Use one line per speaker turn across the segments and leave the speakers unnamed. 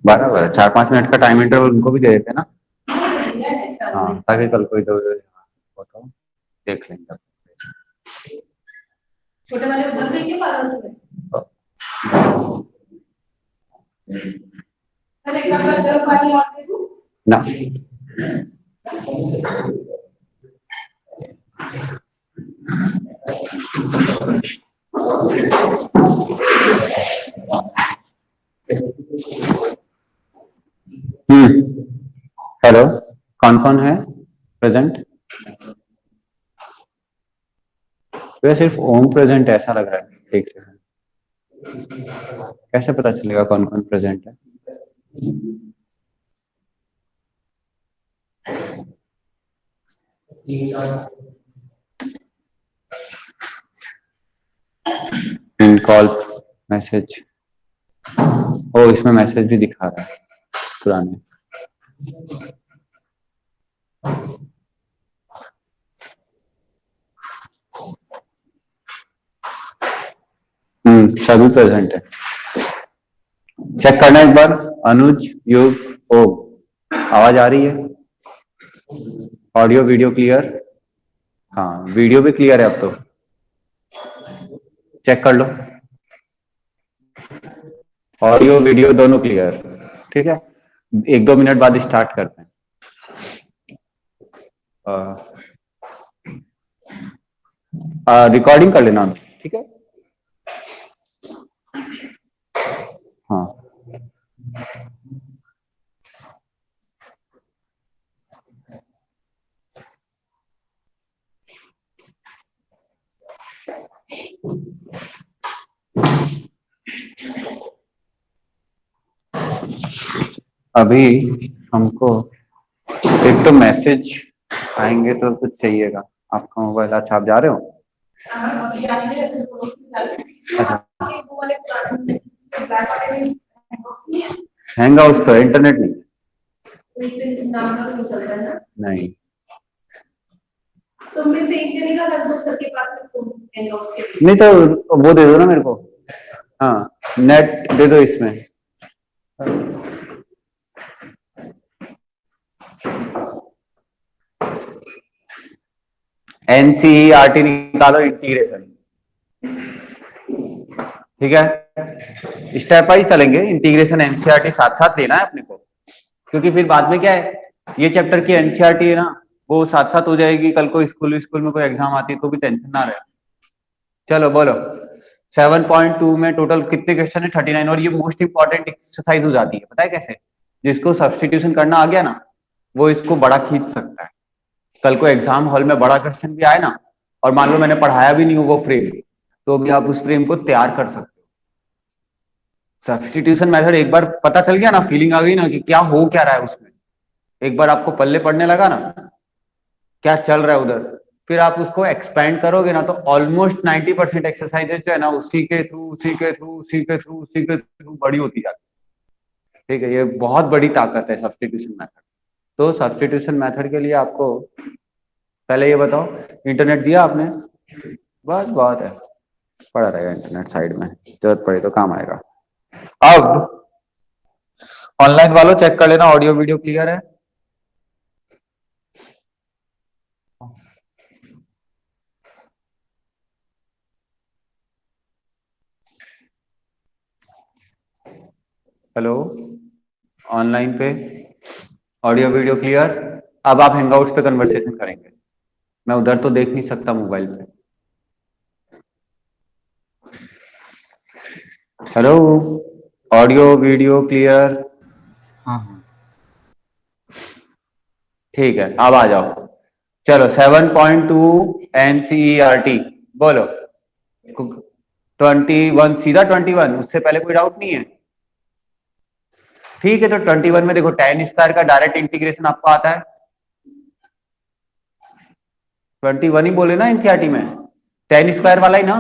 बराबर है, 4-5 मिनट का टाइम इंटरवल उनको भी दे देते ना। हाँ, ताकि कल कोई तो बताओ, देख लेंगे। छोटे वाले उधर देखिए पास में। अरे एक बार चल पानी और दे दूं ना। हेलो, कौन कौन है प्रेजेंट? तो सिर्फ ओम प्रेजेंट ऐसा लग रहा है, ठीक है। कैसे पता चलेगा कौन कौन प्रेजेंट है? इन कॉल मैसेज, ओ इसमें मैसेज भी दिखा रहा है पुराने। सभी प्रेजेंट है। चेक करना एक बार। अनुज, युग, ओम, आवाज आ रही है? Audio video clear? हाँ, वीडियो भी क्लियर है अब तो। चेक कर लो, ऑडियो वीडियो दोनों क्लियर। ठीक है, 1-2 मिनट बाद स्टार्ट करते हैं। रिकॉर्डिंग कर लेना, ठीक है। हाँ, अभी हमको एक तो मैसेज आएंगे तो कुछ चाहिएगा। आपका मोबाइल, अच्छा आप जा रहे हो? अच्छा, हैंग हाउस तो इंटरनेट नहीं। नहीं, तो मैं से एक करेगा लगभग सबके पास नहीं तो वो दे दो ना मेरे को। हाँ, नेट दे दो इसमें। एनसीईआरटी निकालो, इंटीग्रेशन। ठीक है, स्टेप वाइज चलेंगे। इंटीग्रेशन एनसीईआरटी साथ साथ लेना है अपने को, क्योंकि फिर बाद में क्या है, ये चैप्टर की एनसीईआरटी है ना, वो साथ साथ हो जाएगी। कल को स्कूल स्कूल में कोई एग्जाम आती है तो भी टेंशन ना रहे। चलो बोलो, 7.2 में टोटल कितने क्वेश्चन है? 39। और ये मोस्ट इंपॉर्टेंट एक्सरसाइज हो जाती है, पता है कैसे? जिसको सब्सटीट्यूशन करना आ गया ना, वो इसको बड़ा खींच सकता है। कल को एग्जाम हॉल में बड़ा क्वेश्चन भी आए ना, और मान लो मैंने पढ़ाया भी नहीं हो वो फ्रेम, तो भी आप उस फ्रेम को तैयार कर सकते हो। सब्सटीट्यूशन मेथड एक बार पता चल गया ना, फीलिंग आ गई ना कि क्या हो क्या रहा है उसमें, एक बार आपको पल्ले पड़ने लगा ना क्या चल रहा है उधर, फिर आप उसको एक्सपेंड करोगे ना, तो ऑलमोस्ट 90% एक्सरसाइजेज जो है ना, उसी के थ्रू उसी के थ्रू उसी के थ्रू उसी के थ्रू बड़ी होती जाती है। ठीक है, ये बहुत बड़ी ताकत है सब्सटीट्यूशन मेथड। तो सब्सटीट्यूशन मेथड के लिए आपको पहले ये बताओ, इंटरनेट दिया आपने? बस बहुत है, पड़ा रहेगा इंटरनेट साइड में, जरूरत पड़े तो काम आएगा। अब ऑनलाइन वालों चेक कर लेना, ऑडियो वीडियो क्लियर है? हेलो, ऑनलाइन पे ऑडियो वीडियो क्लियर? अब आप हैंगआउट्स पे कन्वर्सेशन करेंगे, मैं उधर तो देख नहीं सकता मोबाइल पे। Hello, audio video clear?
हाँ हाँ,
ठीक है, अब आ जाओ। चलो 7.2 एनसीईआरटी बोलो। 21 सीधा 21, उससे पहले कोई डाउट नहीं है? ठीक है, तो 21 में देखो, tan स्क्वायर का डायरेक्ट इंटीग्रेशन आपको आता है। 21 ही बोले ना एनसीईआरटी में, tan स्क्वायर वाला ही ना,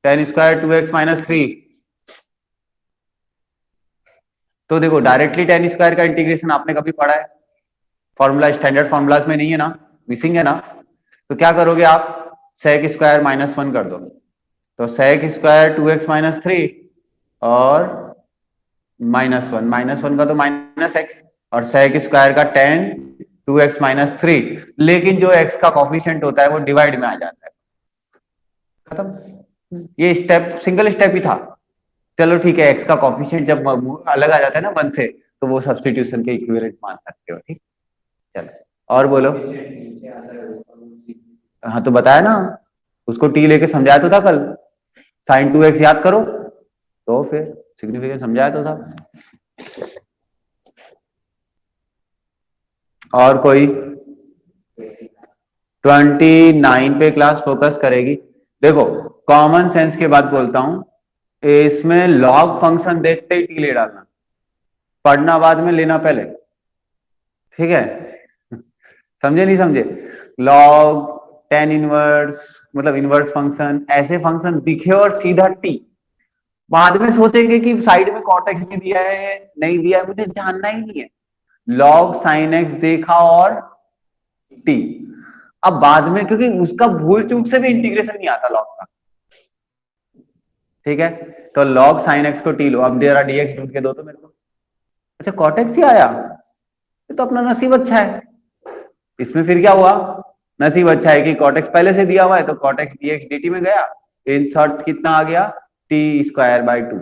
tan स्क्वायर 2x-3। तो देखो, डायरेक्टली tan स्क्वायर का इंटीग्रेशन आपने कभी पढ़ा है? फॉर्मूला स्टैंडर्ड फॉर्मूलाज में नहीं है ना, मिसिंग है ना। तो क्या करोगे आप, sec स्क्वायर -1 कर दो, तो sec स्क्वायर 2x-3 और -1 का तो -x और sec स्क्वायर का 10 2x-3, लेकिन जो x का कॉफिशिएंट होता है वो डिवाइड में आ जाता है। खत्म। ये स्टेप सिंगल स्टेप ही था। चलो ठीक है, x का कॉफिशिएंट जब अलग आ जाता है ना 1 से, तो वो सब्स्टिट्यूशन के इक्विवेलेंट मान सकते हो। ठीक, चलो और बोलो। हाँ तो बताया ना, उसको t लेके समझाया तो था कल। sin 2x याद करो, तो फिर सिग्निफिकेंस समझाया तो था। और कोई 29 पे क्लास फोकस करेगी। देखो, कॉमन सेंस की बात बोलता हूं, इसमें लॉग फंक्शन देखते ही टी ले डालना, पढ़ना बाद में, लेना पहले। ठीक है, समझे नहीं समझे? लॉग, टेन इनवर्स, मतलब इनवर्स फंक्शन, ऐसे फंक्शन दिखे और सीधा टी। बाद में सोचेंगे कि साइड में कॉट एक्स भी दिया है नहीं दिया है, मुझे जानना ही नहीं है। लॉग साइन एक्स देखा और टी। अब बाद में, क्योंकि उसका भूल चूक से भी इंटीग्रेशन नहीं आता लॉग का। ठीक है, तो लॉग साइन एक्स को टी लो, अब जरा डीएक्स ढूंढ के दो तो मेरे को। अच्छा, कॉट एक्स ही आया, ये तो अपना नसीब अच्छा है। इसमें फिर क्या हुआ, नसीब अच्छा है कि कॉटेक्स पहले से दिया हुआ है, तो कॉटेक्स dx dt में गया, इंसर्ट कितना आ गया, टी स्क्वायर बाय 2।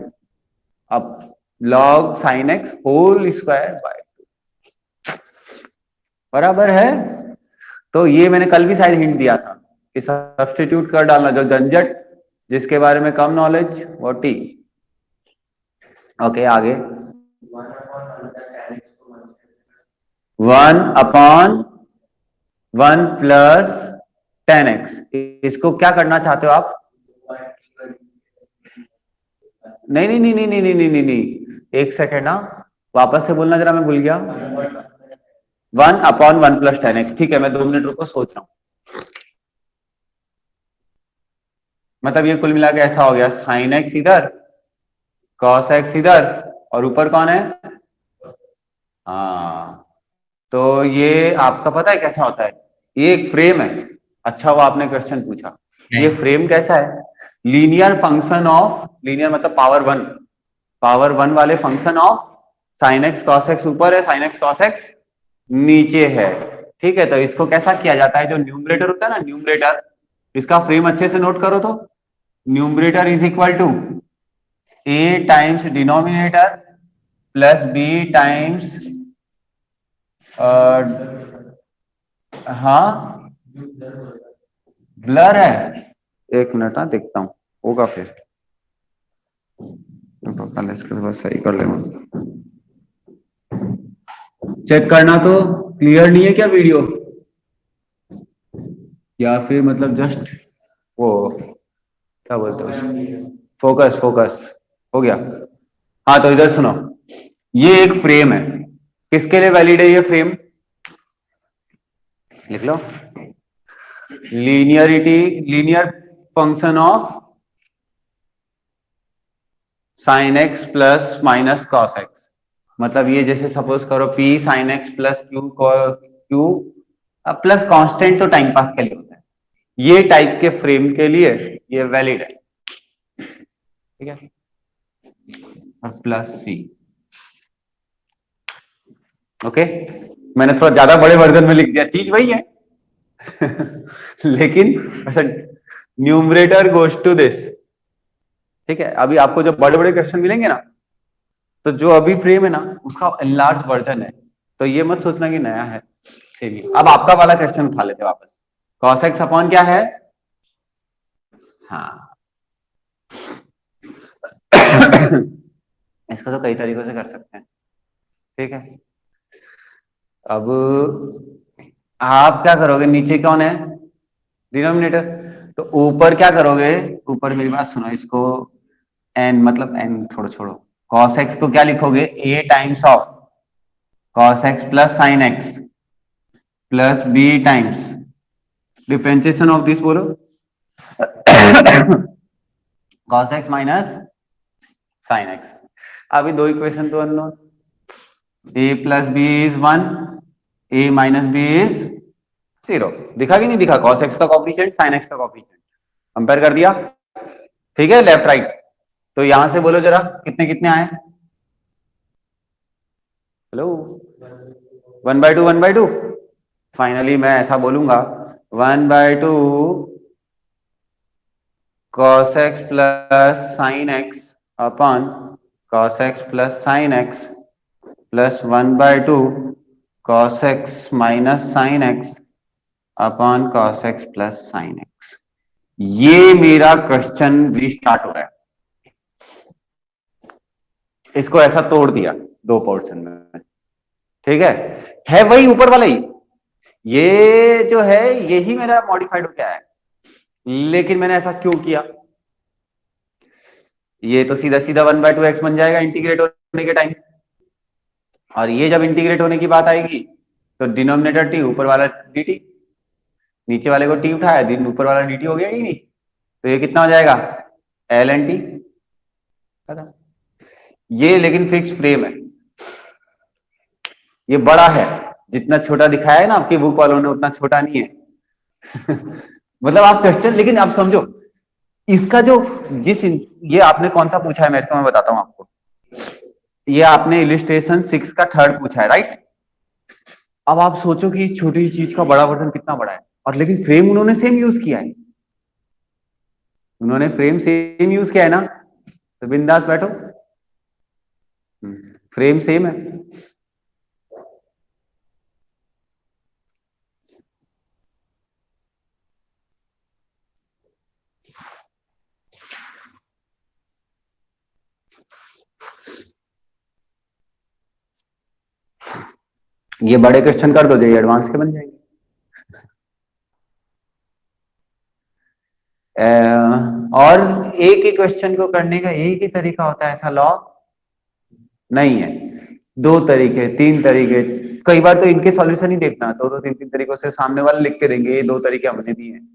अब log sine x whole square by 2 बराबर है। तो ये मैंने कल भी शायद हिंट दिया था कि सब्स्टिट्यूट कर डालना, जो झंझट, जिसके बारे में कम नॉलेज वो टी। ओके, आगे 1/1 + 10x, इसको क्या करना चाहते हो आप? नहीं नहीं नहीं नहीं नहीं नहीं नहीं नहीं, एक सेकेंड ना, वापस से बोलना जरा, मैं भूल गया। 1/1 + 10x, ठीक है, मैं 2 मिनट रुको, सोच रहा हूं। मतलब ये कुल मिला के ऐसा हो गया, साइन एक्स इधर, कॉस एक्स इधर, और ऊपर कौन है? हाँ, तो ये आपका पता है कैसा होता है, ये एक फ्रेम है। अच्छा वो आपने क्वेश्चन पूछा, ये फ्रेम कैसा है? लीनियर फंक्शन ऑफ, लीनियर मतलब पावर वन वाले function of sine x cos x ऊपर है, साइन एक्स कॉस एक्स नीचे है। ठीक है, तो इसको कैसा किया जाता है, जो न्यूमरेटर होता है ना, न्यूमरेटर, इसका फ्रेम अच्छे से नोट करो तो, numerator is equal to a times denominator plus B times, हाँ ब्लर है, एक मिनट, हाँ देखता हूँ होगा फिर, तो पहले इसको बस सही कर ले, चेक करना तो। क्लियर नहीं है क्या वीडियो, या फिर मतलब जस्ट वो क्या बोलते हैं उसको, फोकस फोकस हो गया? हाँ तो इधर सुनो, ये एक फ्रेम है, किसके लिए वैलिड है ये फ्रेम? लिख लो, linearity, linear function of sine x plus minus cos x. मतलब ये जैसे सपोज करो P sine x plus Q plus constant, तो टाइम पास के लिए होता है, ये टाइप के फ्रेम के लिए ये वैलिड है। ठीक है, और प्लस सी। ओके, मैंने थोड़ा ज्यादा बड़े वर्जन में लिख दिया, चीज वही है लेकिन ऐसा न्यूमरेटर गोज टू दिस। ठीक है, अभी आपको जब बड़े बड़े क्वेश्चन मिलेंगे ना, तो जो अभी फ्रेम है ना उसका एनलार्ज वर्जन है, तो ये मत सोचना कि नया है। चलिए अब आपका वाला क्वेश्चन उठा लेते वापस, कॉस एक्स अपॉन क्या है? हाँ इसको तो कई तरीकों से कर सकते हैं। ठीक है, अब आप क्या करोगे, नीचे कौन है? डिनोमिनेटर। तो ऊपर क्या करोगे, ऊपर मेरी बात सुनो, इसको एन, मतलब एन छोड़ो छोड़ो, कॉस एक्स को क्या लिखोगे, A times of cos x plus sine x plus B times differentiation of this, बोलो cos x minus sine x. अभी दो इक्वेशन तो unknown, A plus B is 1, A minus B is 0। दिखा कि नहीं दिखा, कॉस एक्स का coefficient sine x का कॉफिशिएंट कंपेयर कर दिया। ठीक है, लेफ्ट राइट। तो यहां से बोलो जरा कितने कितने आए। हेलो, 1/2 1/2। फाइनली मैं ऐसा बोलूंगा, 1/2 cos x plus sine x upon cos x plus sine x plus 1/2 cos x minus sine x upon cos x plus sine x. ये मेरा क्वेश्चन रीस्टार्ट हो रहा है। इसको ऐसा तोड़ दिया दो पोर्शन में। ठीक है वही ऊपर वाला ही। ये जो है यही मेरा मॉडिफाइड हो गया है, लेकिन मैंने ऐसा क्यों किया। ये तो सीधा सीधा 1/2 एक्स बन जाएगा इंटीग्रेट होने के टाइम, और ये जब इंटीग्रेट होने की बात आएगी तो डिनोमिनेटर टी, ऊपर वाला dt। नीचे वाले को टी उठाया, दिन ऊपर वाला dt हो गया ही नहीं। तो ये कितना हो जाएगा, एल एन टी। ये लेकिन फिक्स फ्रेम है, ये बड़ा है। जितना छोटा दिखाया है ना आपकी बुक वालों ने उतना छोटा नहीं है। मतलब आप क्वेश्चन, लेकिन आप समझो इसका जो ये आपने कौन सा पूछा है, मैं इसको मैं बताता हूं आपको। ये आपने इलिस्ट्रेशन 6 का थर्ड पूछा है, राइट। अब आप सोचो कि इस छोटी चीज का बड़ा वर्जन कितना बड़ा है, और लेकिन फ्रेम उन्होंने सेम यूज किया है। उन्होंने फ्रेम सेम यूज किया है ना, तो बिंदास बैठो, फ्रेम सेम है। ये बड़े क्वेश्चन कर दो जो ये एडवांस के बन जाएंगे। और एक ही क्वेश्चन को करने का एक ही तरीका होता है, ऐसा लॉ नहीं है। दो तरीके, तीन तरीके, कई बार तो इनके सॉल्यूशन ही देखना, दो दो तीन तीन तरीकों से सामने वाले लिख के देंगे ये दो तरीके हमने दिए हैं।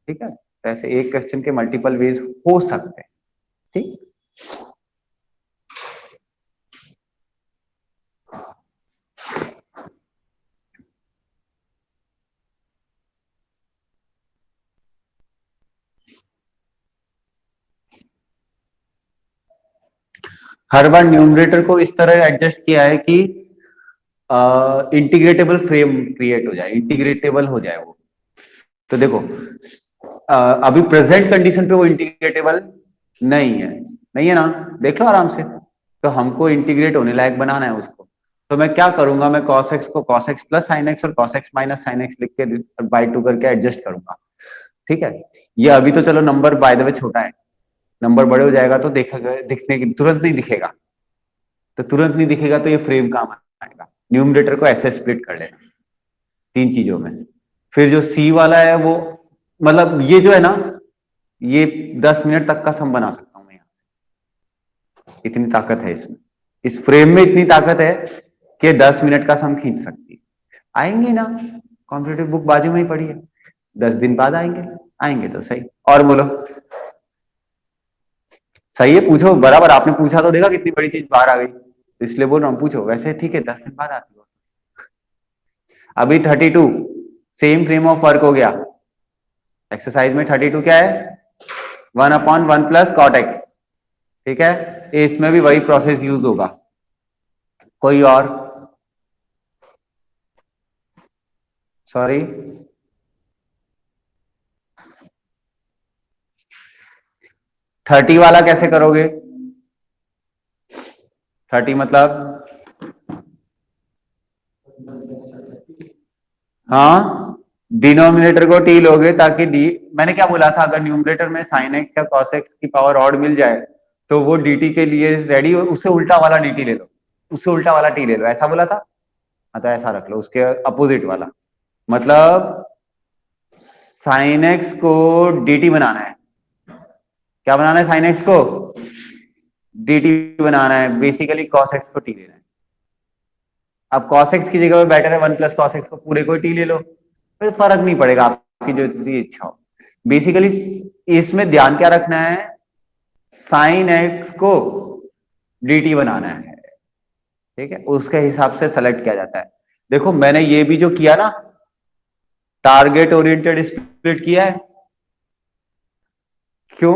ठीक है, तो ऐसे एक क्वेश्चन के मल्टीपल वेज हो सकते हैं। ठीक, हर बार न्यूमरेटर को इस तरह एडजस्ट किया है कि इंटीग्रेटेबल फ्रेम क्रिएट हो जाए, इंटीग्रेटेबल हो जाए वो। तो देखो अभी प्रेजेंट कंडीशन पे वो इंटीग्रेटेबल नहीं है, नहीं है ना, देख लो आराम से। तो हमको इंटीग्रेट होने लायक बनाना है उसको। तो मैं क्या करूंगा, मैं cos x को cos x plus sine x और cos x minus sine x लिख के बाई टू करके एडजस्ट करूंगा। ठीक है, ये अभी तो चलो नंबर बाय द वे छोटा है, नंबर बड़े हो जाएगा तो देखेगा, दिखने की तुरंत नहीं दिखेगा। तो तुरंत नहीं दिखेगा तो ये फ्रेम काम आएगा। न्यूमरेटर को ऐसे स्प्लिट कर लेना तीन चीजों में। फिर जो सी वाला है वो, मतलब ये जो है ना, ये 10 मिनट तक का सम बना सकता हूं मैं यहां से, इतनी ताकत है इसमें। इस फ्रेम में इतनी ताकत है कि 10 मिनट का सम खींच सकती है। आएंगे ना, कॉम्पिटेटिव बुक बाजू में ही पड़ी है, 10 दिन बाद आएंगे। आएंगे तो सही। और बोलो, सही है, पूछो बराबर। आपने पूछा तो देखा कितनी बड़ी चीज बाहर आ गई, इसलिए बोल रहा हूँ पूछो। वैसे ठीक है, 10 दिन बाद आती हो। अभी 32 सेम फ्रेम ऑफ वर्क हो गया। एक्सरसाइज में 32 क्या है, 1/1 प्लस कॉट एक्स। ठीक है, इसमें भी वही प्रोसेस यूज होगा। कोई और, सॉरी, 30 वाला कैसे करोगे। 30 मतलब, हाँ, डिनोमिनेटर को टी लोगे ताकि डी, मैंने क्या बोला था, अगर न्यूमरेटर में साइन एक्स या कॉस एक्स की पावर ऑड मिल जाए तो वो dt के लिए रेडी हो, उससे उल्टा वाला dt ले लो, उससे उल्टा वाला t ले लो, ऐसा बोला था। हाँ, तो ऐसा रख लो, उसके अपोजिट वाला। मतलब साइन एक्स को dt बनाना है। क्या बनाना है, साइन एक्स को dt बनाना है, बेसिकली कॉस एक्स को t लेना है। अब cos x की जगह पे बेटर है 1 + cos x को पूरे को t ले लो, फिर फर्क नहीं पड़ेगा, आपकी जो इच्छा हो। बेसिकली इसमें ध्यान क्या रखना है, साइन x को dt बनाना है। ठीक है, उसके हिसाब से सेलेक्ट किया जाता है। देखो मैंने ये भी जो किया ना, टारगेट ओरिएंटेड स्प्लिट किया है। क्यों,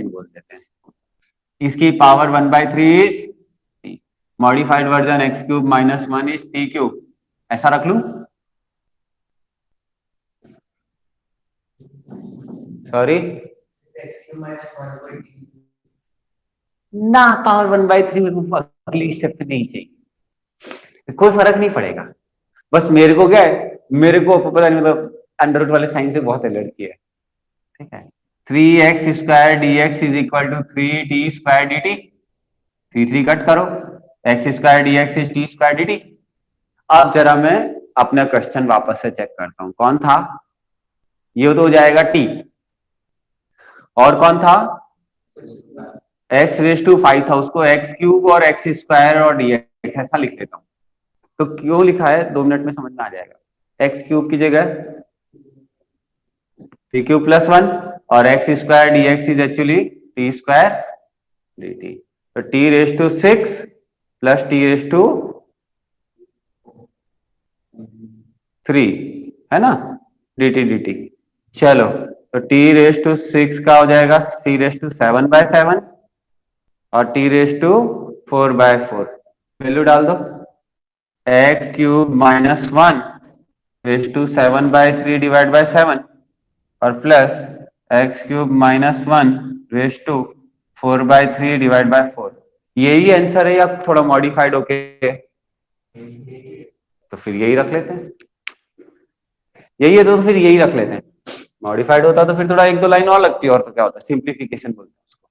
एक्सपोनेंट बोल देते हैं। इसकी power 1/3 is modified version x cube minus one is T cube, ऐसा रख लू? सॉरी ना, पावर 1/3 मेरे को अगली स्टेप पे नहीं चाहिए, कोई फर्क नहीं पड़ेगा। बस मेरे को क्या है, मेरे को पता नहीं, मतलब अंडर रूट वाले साइन से बहुत एलर्जी है। ठीक है, 3x² dx is equal to 3t² dt। 3 cut करो, x² dx is t² dt। अब जरा मैं अपना क्वेश्चन वापस से चेक करता हूं, कौन था ये, तो हो जाएगा t, और कौन था x⁵ था, उसको x³ और x² और dx ऐसा लिख लेता हूं। तो क्यों लिखा है 2 मिनट में समझ में आ जाएगा। x³ की जगह t³ +1 और x² dx is actually t² dt। तो t⁵ प्लस t⁵ है ना, dt dt। चलो, तो t⁵ का हो जाएगा t⁵7/7 और t⁵4/4। वैल्यू डाल दो, x³ -1⁵7/3 डिवाइड बाय 7 और प्लस x³ -1⁵4/3 डिवाइड बाय 4। यही आंसर है या थोड़ा मॉडिफाइड होके? तो फिर यही रख लेते हैं, यही है तो फिर यही रख लेते हैं। मॉडिफाइड होता तो फिर थोड़ा एक दो लाइन और लगती है, और तो क्या होता है, सिंप्लीफिकेशन बोलते हैं उसको।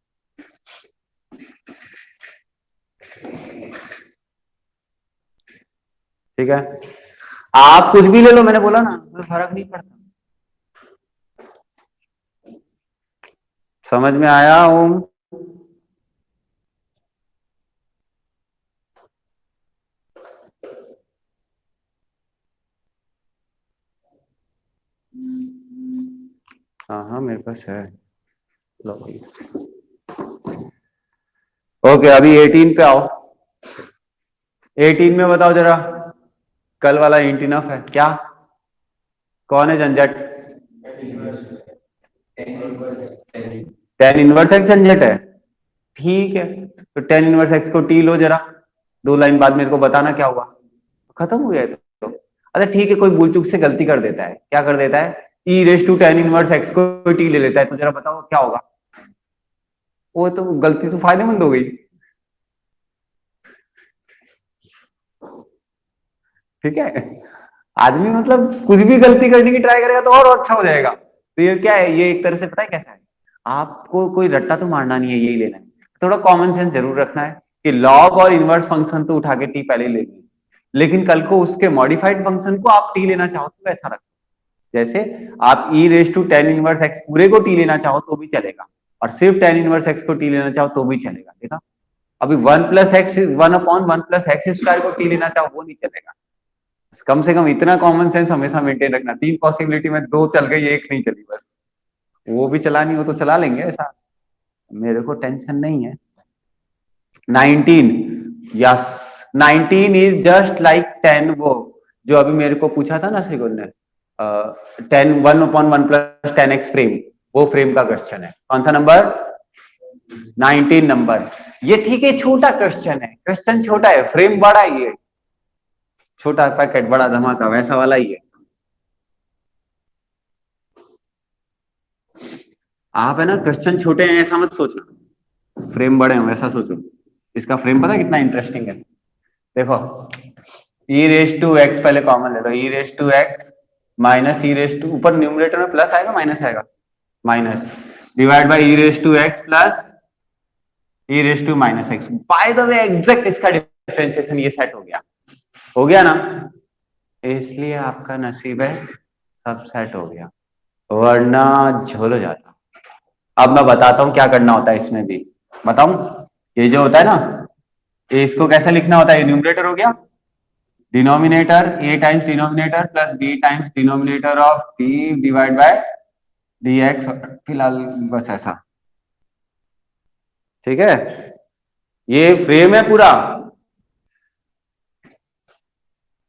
ठीक है, आप कुछ भी ले लो, मैंने बोला ना, कोई फर्क नहीं पड़ता। समझ में आया ओम? हाँ हाँ मेरे पास है। लो भाई, ओके, अभी 18 पे आओ। 18 में बताओ जरा, कल वाला इंट इनफ है क्या? कौन है झंझट? टेन इनवर्स एक्स झंझट है? ठीक है, तो टेन इनवर्स एक्स को टी लो जरा, 2 लाइन बाद मेरे को बताना क्या हुआ। खत्म हो गया है तो। अच्छा ठीक है, कोई भूल चूक से गलती कर देता है, क्या कर देता है, e⁻ tan−1 x को टी ले लेता है, तो जरा बताओ क्या होगा? वो तो गलती तो फायदेमंद हो गई। ठीक है। आदमी मतलब कुछ भी गलती करने की ट्राई करेगा तो और अच्छा हो जाएगा। तो ये क्या है, ये एक तरह से पता है कैसा है, आपको कोई रट्टा तो मारना नहीं है, यही लेना है। थोड़ा कॉमन सेंस जरूर रखना है कि लॉग और इनवर्स फंक्शन तो उठा के टी पहले ही लेनी है, लेकिन कल को उसके मॉडिफाइड फंक्शन को आप टी लेना चाहो तो वैसा रखो। जैसे आप e raise to tan inverse x पूरे को टी लेना चाहो तो भी चलेगा, और सिर्फ टेन इनवर्स एक्स को टी लेना चाहो तो भी चलेगा। देखा, अभी one plus x, one upon one plus x square को टी लेना चाहो वो नहीं चलेगा। कम से कम इतना कॉमन सेंस हमेशा मेंटेन रखना, तीन पॉसिबिलिटी में दो चल गई एक नहीं चली बस, वो भी चलानी हो तो चला लेंगे, ऐसा मेरे को टेंशन नहीं है। 19, यस, 19 इज जस्ट लाइक 10, वो जो अभी मेरे को पूछा था ना श्रीगुण ने, 10 one upon one plus ten x frame, वो फ्रेम का क्वेश्चन है। कौन सा नंबर? 19 नंबर। ये ठीक है, छोटा क्वेश्चन है, क्वेश्चन छोटा है, फ्रेम बड़ा ही है, छोटा पैकेट बड़ा धमाका वैसा वाला ही है। आप है ना क्वेश्चन छोटे हैं ऐसा मत सोचना, फ्रेम बड़े हैं वैसा सोचो। इसका फ्रेम पता है कितना इंटरेस्टिंग है? देखो, ई रेस टू एक्स पहले कॉमन ले लो, e raise to x minus e raise to, ऊपर न्यूमरेटर में प्लस आएगा माइनस आएगा? Minus, divide by e raise to x plus e raise to minus x. By the way exact इसका differentiation ये set हो गया, हो गया ना? इसलिए आपका नसीब है सब सेट हो गया, वरना झोल हो जाता। अब मैं बताता हूं क्या करना होता है इसमें भी, बताऊं? ये जो होता है ना, ये इसको कैसे लिखना होता है? न्यूमरेटर हो गया, denominator A times denominator plus B times denominator of D divide by D x, फिलहाल बस ऐसा। ठीक है, ये फ्रेम है पूरा,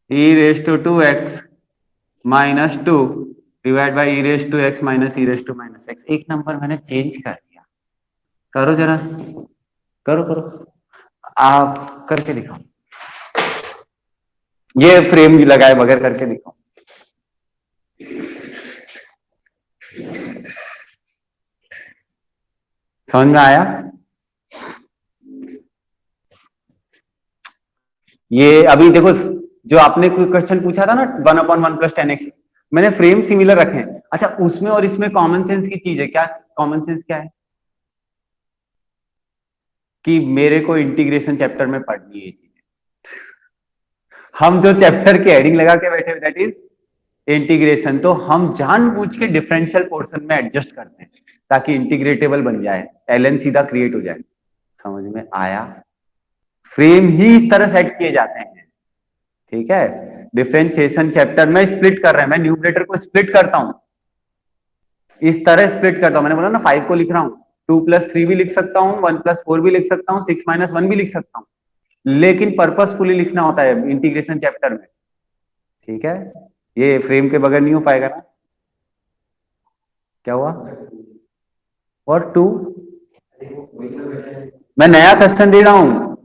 e raise to two x minus two divide by e raise to x minus e raise to minus x. एक number मैंने चेंज कर दिया, करो जरा, करो करो, आप करके दिखाओ, ये फ्रेम भी लगाए बगैर करके दिखाओ। समझ में आया? ये अभी देखो, जो आपने कोई क्वेश्चन पूछा था ना, one upon one plus ten x, मैंने फ्रेम सिमिलर रखे हैं। अच्छा, उसमें और इसमें कॉमन सेंस की चीज है क्या? कॉमन सेंस क्या है कि मेरे को इंटीग्रेशन चैप्टर में पढ़नी है चीजें, हम जो चैप्टर के हेडिंग लगा के बैठे दैट इज इंटीग्रेशन, तो हम जानबूझ के डिफरेंशियल पोर्शन में एडजस्ट करते हैं ताकि इंटीग्रेटेबल बन जाए, एलएन सीधा क्रिएट हो जाए। समझ में आया? फ्रेम ही इस तरह सेट किए जाते हैं। ठीक है, डिफरेंशिएशन चैप्टर में स्प्लिट कर रहे हैं, मैं न्यूमरेटर को स्प्लिट करता हूं, इस तरह स्प्लिट करता हूं। मैंने बोला ना, 5 को लिख रहा हूं, 2+3 भी लिख सकता हूं, 1+4 भी लिख सकता हूं, 6-1 भी लिख सकता हूं, लेकिन पर्पसफुली लिखना होता है इंटीग्रेशन चैप्टर में। ठीक है, ये फ्रेम के बगैर नहीं हो पाएगा ना। क्या हुआ? और टू, मैं नया क्वेश्चन दे रहा हूं,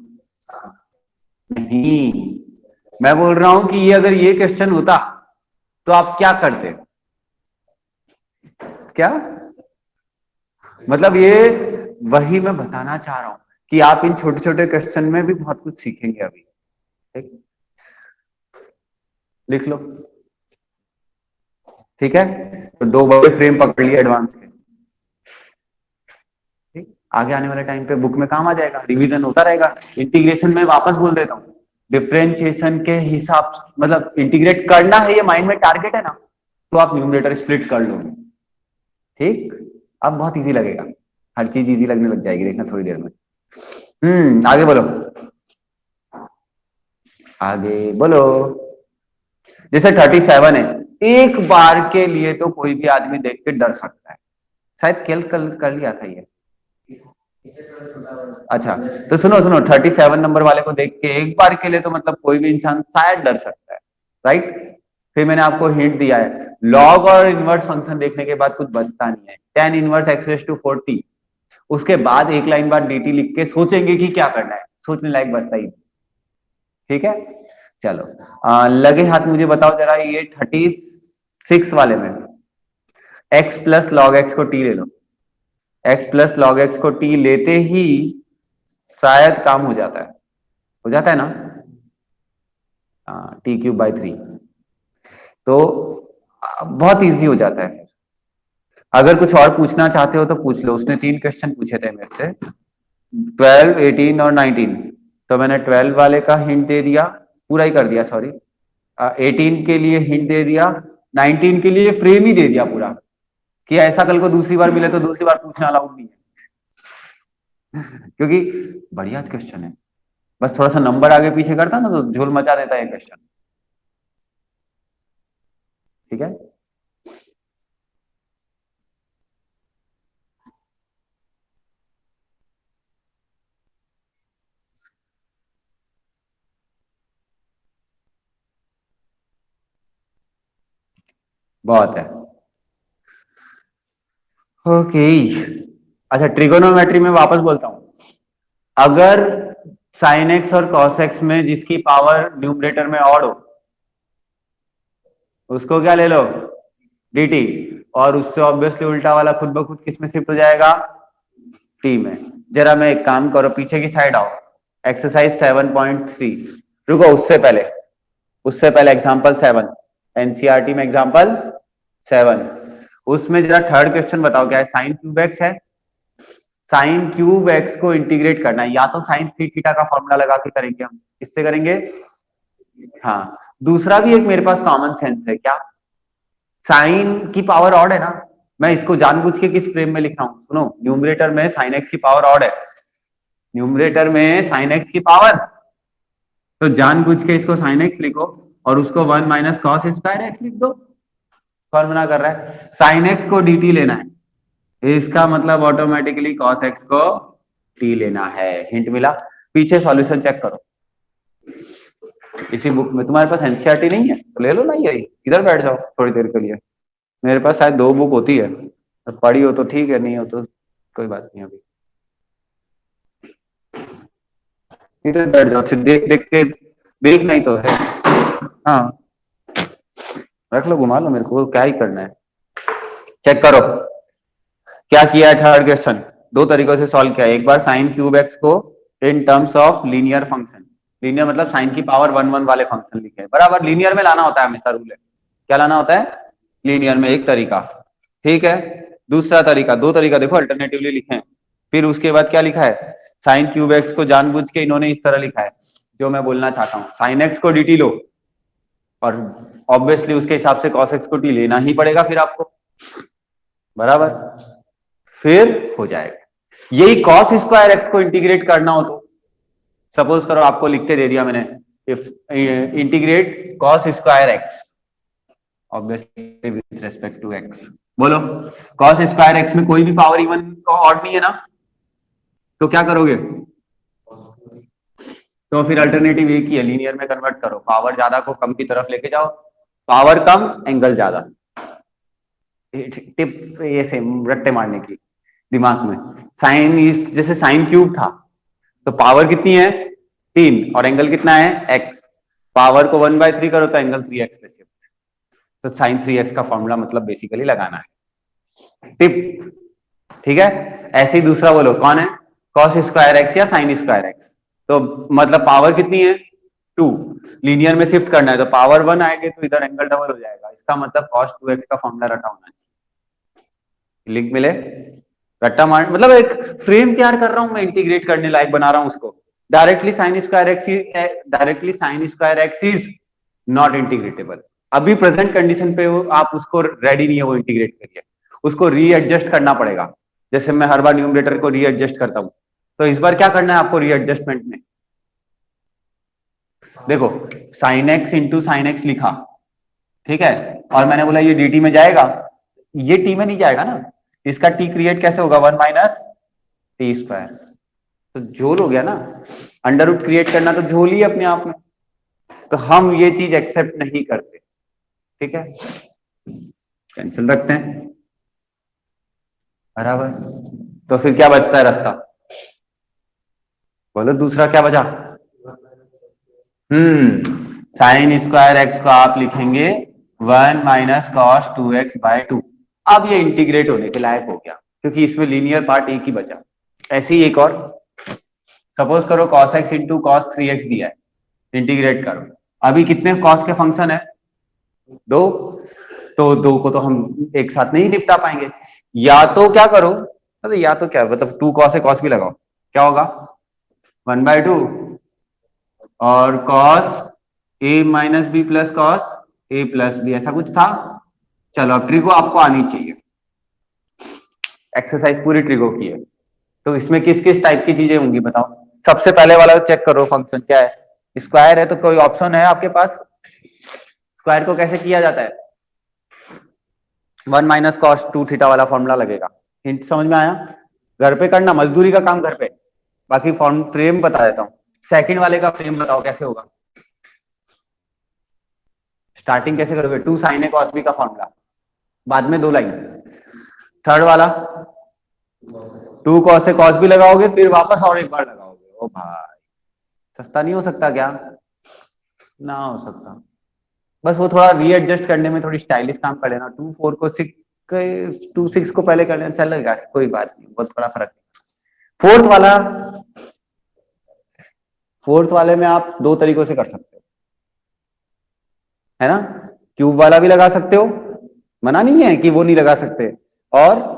नहीं, मैं बोल रहा हूं कि ये अगर ये क्वेश्चन होता तो आप क्या करते? क्या मतलब? ये वही मैं बताना चाह रहा हूं कि आप इन छोटे छोटे क्वेश्चन में भी बहुत कुछ सीखेंगे अभी। ठीक, लिख लो। ठीक है, तो दो बड़े फ्रेम पकड़ लिए एडवांस के। ठीक, आगे आने वाले टाइम पे बुक में काम आ जाएगा, रिवीजन होता रहेगा। इंटीग्रेशन में वापस बोल देता हूँ, डिफरेंशिएशन के हिसाब, मतलब इंटीग्रेट करना है, ये माइंड में टारगेट है ना, तो आप न्यूमरेटर स्प्लिट कर लो। ठीक, अब बहुत इजी लगेगा, हर चीज इजी लगने लग जाएगी, देखना थोड़ी देर में। आगे बोलो, आगे बोलो। जैसे 37 है, एक बार के लिए तो कोई भी आदमी देख के डर सकता है, शायद कल कर लिया था ये। अच्छा, तो सुनो सुनो, 37 नंबर वाले को देख के एक बार के लिए तो मतलब कोई भी इंसान शायद डर सकता है, राइट? फिर मैंने आपको हिंट दिया है, लॉग और इनवर्स फंक्शन देखने के बाद कुछ बचता नहीं है, tan inverse x raise to 40, उसके बाद एक लाइन बाद dt लिख के सोचेंगे कि क्या करना है, सोचने लायक बचता ही नहीं। ठीक है, चलो, लगे हाथ मुझे बताओ जरा, ये 36 वाले में x प्लस लॉग एक्स को t ले लो, x प्लस लॉग एक्स को t लेते ही शायद काम हो जाता है ना? t³/3। तो बहुत इजी हो जाता है फिर। अगर कुछ और पूछना चाहते हो तो पूछ लो। उसने 3 क्वेश्चन पूछे थे मेरे से, 12, 18 और 19। तो मैंने 12 वाले का हिंट दे दिया, पूरा ही कर दिया सॉरी। 18 के लिए हिंट दे दिया, 19 के लिए फ्रेम ही दे दिया पूरा, कि ऐसा कल को दूसरी बार मिले तो दूसरी बार पूछना अलाउड नहीं है। क्योंकि बढ़िया क्वेश्चन है, बस थोड़ा सा नंबर आगे पीछे करता ना तो झोल मचा देता है क्वेश्चन। ठीक है। बहुत है। ओके। अच्छा, ट्रिगोनोमेट्री में वापस बोलता हूं। अगर साइन एक्स और कॉस एक्स में जिसकी पावर न्यूमरेटर में ऑड हो, उसको क्या ले लो, dt। और उससे ऑब्वियसली उल्टा वाला खुद ब खुद किस में शिफ्ट हो जाएगा, t में। जरा मैं एक काम करो, पीछे की साइड आओ। एक्सरसाइज 7.3। रुको, उससे पहले एग्जांपल 7, एनसीईआरटी में एग्जांपल 7। उसमें जरा थर्ड क्वेश्चन बताओ क्या है। साइन क्यूब एक्स है, साइन क्यूब एक्स को इंटीग्रेट करना है, या तो साइन थ्री थीटा का फॉर्मूला लगा के करेंगे हम। किससे करेंगे? हाँ। दूसरा भी एक मेरे पास कॉमन सेंस है क्या, साइन की पावर ऑड है ना, मैं इसको जानबूझ के किस फ्रेम में लिख रहा हूं, सुनो। न्यूमरेटर में साइन एक्स की पावर ऑड है, न्यूमरेटर में साइन एक्स की पावर, तो जानबूझ के इसको साइन एक्स लिखो और उसको 1 - cos² एक्स लिख दो। कौन मना कर रहा है? साइन एक्स को dt लेना है, इसका मतलब ऑटोमेटिकली कॉस एक्स को t लेना है। हिंट मिला। पीछे सॉल्यूशन चेक करो, इसी बुक में। तुम्हारे पास एनसीईआरटी नहीं है तो ले लो ना, ये इधर बैठ जाओ थोड़ी देर के लिए। मेरे पास शायद 2 बुक होती है, तो पढ़ी हो तो ठीक है, नहीं हो तो कोई बात नहीं। अभी इधर बैठ जाओ, फिर देख देख के देखना ही तो है। हाँ, रख लो, घुमा लो, मेरे को क्या ही करना है। चेक करो क्या किया है। थर्ड क्वेश्चन दो तरीकों से सॉल्व किया है। एक बार साइन क्यूब एक्स को in terms of linear function, linear मतलब साइन की पावर 1 1 वाले फंक्शन लिखे हैं, बराबर लीनियर में लाना होता है हमेशा, रूल है। क्या लाना होता है? लीनियर में। एक तरीका, ठीक है। दूसरा तरीका, दो तरीका देखो अल्टरनेटिवली लिखे हैं। फिर उसके बाद क्या लिखा है, साइन क्यूब एक्स को जानबूझ के इन्होंने इस तरह लिखा है, जो मैं बोलना चाहता हूं, साइन एक्स को dt लो और ऑब्वियसली उसके हिसाब से cos x को t लेना ही पड़ेगा फिर आपको, बराबर। फिर हो जाएगा। यही cos² x को इंटीग्रेट करना हो तो सपोज करो आपको लिख के दे दिया मैंने, if integrate cos² x obviously with respect to x। बोलो, cos² x में कोई भी पावर इवन ऑड नहीं है ना, तो क्या करोगे? तो फिर अल्टरनेटिव एक ही है, लीनियर में कन्वर्ट करो, पावर ज्यादा को कम की तरफ लेके जाओ, पावर कम एंगल ज्यादा। टिप ये सेम रट्टे मारने की दिमाग में। साइन ईस्ट जैसे साइन क्यूब था, तो पावर कितनी है 3 और एंगल कितना है x। पावर को 1/3 करो तो एंगल 3x पे शिफ्ट। तो साइन 3x का फॉर्मूला मतलब बेसिकली लगाना है। टिप, ठीक है। ऐसे ही दूसरा बोलो, कौन है? cos² x या sin²x। तो मतलब पावर कितनी है 2, लीनियर में शिफ्ट करना है तो पावर 1 आएगी तो इधर एंगल डबल हो जाएगा, इसका मतलब cos2x का फॉर्मूला रटा होना चाहिए। लिंक मिले? रट्टा मार मतलब एक फ्रेम तैयार कर रहा हूं मैं, इंटीग्रेट करने लायक बना रहा हूं उसको। Directly sine square x, directly sine square x is not integratable. अभी प्रेजेंट कंडीशन पे वो आप उसको रेडी नहीं है वो इंटीग्रेट करिए, उसको रीएडजस्ट करना पड़ेगा। जैसे मैं हर बार न्यूमरेटर को रीएडजस्ट करता हूं, तो इस बार क्या करना है आपको रीएडजस्टमेंट में? देखो, sine x into sine x लिखा, ठीक है, और मैंने बोला ये dt में जाएगा, ये t में नहीं जाएगा ना, इसका t क्रिएट कैसे होगा 1 - t²। तो झोल हो गया ना, अंडर रूट क्रिएट करना तो झोल ही अपने आप में। तो हम ये चीज एक्सेप्ट नहीं करते, ठीक है, कैंसिल रखते हैं, बराबर। तो फिर क्या बचता है रास्ता? बोलो दूसरा क्या बचा? sin²x को आप लिखेंगे 1 - cos2x/2। अब ये इंटीग्रेट होने के लायक हो गया, क्योंकि इसमें लीनियर पार्ट एक ही बचा। ऐसे ही एक और, सपोज करो cos x into cos 3x दिया है, इंटीग्रेट करो। अभी कितने कॉस के फंक्शन है? दो। तो दो को तो हम एक साथ नहीं निपटा पाएंगे। या तो क्या करो, मतलब या तो क्या मतलब टू कॉस है कॉस भी लगाओ, क्या होगा? 1/2 और cos A minus B plus cos A plus B, ऐसा कुछ था। चलो अब ट्रिगो आपको आनी चाहिए, एक्सरसाइज पूरी ट्रिगो की है। तो इसमें किस किस टाइप की चीजें होंगी बताओ। सबसे पहले वाला चेक करो, फंक्शन क्या है? स्क्वायर है तो कोई ऑप्शन है आपके पास? स्क्वायर को कैसे किया जाता है? 1 - cos 2 थीटा वाला फॉर्मूला लगेगा। हिंट समझ में आया? घर पे करना, मजदूरी का काम घर पे। बाकी फॉर्म फ्रेम बता देता हूँ। सेकंड वाले का फ्रेम बताओ कैसे होगा? स्टार्टिंग कैसे करोगे? 2 sin a cos b का फॉर्मूला, बाद में 2 लाइन। थर्ड वाला 2 cos a cos b लगाओगे, फिर वापस और एक बार लगाओगे। ओ भाई, सस्ता नहीं हो सकता क्या? ना हो सकता। बस वो थोड़ा रीएडजस्ट करने में थोड़ी स्टाइलिश काम कर लेना। 2 6 को पहले कर लेना, चलेगा, कोई बात नहीं, बहुत बड़ा फर्क नहीं। फोर्थ वाले में आप दो तरीकों से कर सकते हो, है ना? क्यूब वाला भी लगा सकते हो, मना नहीं है कि वो नहीं लगा सकते। और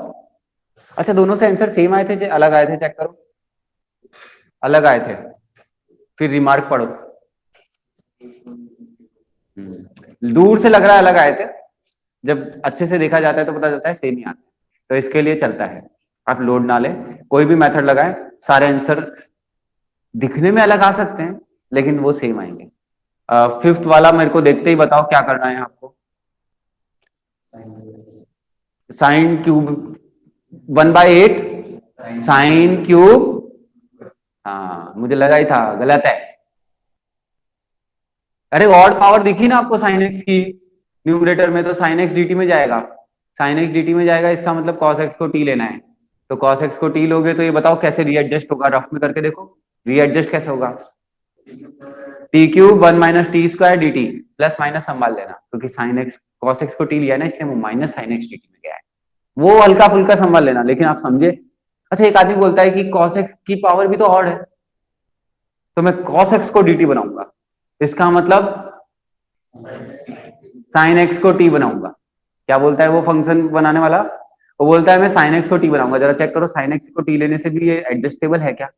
अच्छा, दोनों से आंसर सेम आए थे अलग आए थे? चेक करो, अलग आए थे, फिर रिमार्क पढ़ो। दूर से लग रहा है अलग आए थे, जब अच्छे से देखा जाता है तो पता चलता है सेम ही आता है। तो इसके लिए चलता है, आप लोड ना ले, कोई भी मेथड लगाएं, सारे आंसर दिखने में अलग आ सकते हैं लेकिन वो सेम आएंगे। फिफ्थ वाला मेरे को देखते ही बताओ क्या करना है आपको। Sine cube 1/8 sine cube. हाँ मुझे लगा ही था, गलत है। अरे ऑड पावर दिखी ना आपको साइन एक्स की? न्यूमरेटर में तो साइन एक्स dt में जाएगा। साइन एक्स dt में जाएगा, इसका मतलब कॉस एक्स को टी लेना है। तो कॉस एक्स को टी लोगे तो ये बताओ कैसे रीएडजस्ट होगा, रफ में करके देखो। रीएडजस्ट कैसे होगा? T cube 1 - t² dt, plus minus संभाल लेना क्योंकि साइन एक्स कॉस एक्स को टी लिया है ना, इसलिए वो माइनस साइन एक्स dt में गया है। वो हल्का फुल्का संभाल लेना, लेकिन आप समझे। अच्छा, एक आदमी बोलता है कि कॉस एक्स की पावर भी तो ऑड है, तो मैं कॉस एक्स को dt बनाऊंगा, इसका मतलब साइन एक्स को टी बनाऊंगा। क्या बोलता है वो फंक्शन बनाने वाला? वो बोलता है मैं साइन एक्स को टी बनाऊंगा। जरा चेक करो, साइन एक्स को टी लेने से भी ये एडजस्टेबल है क्या?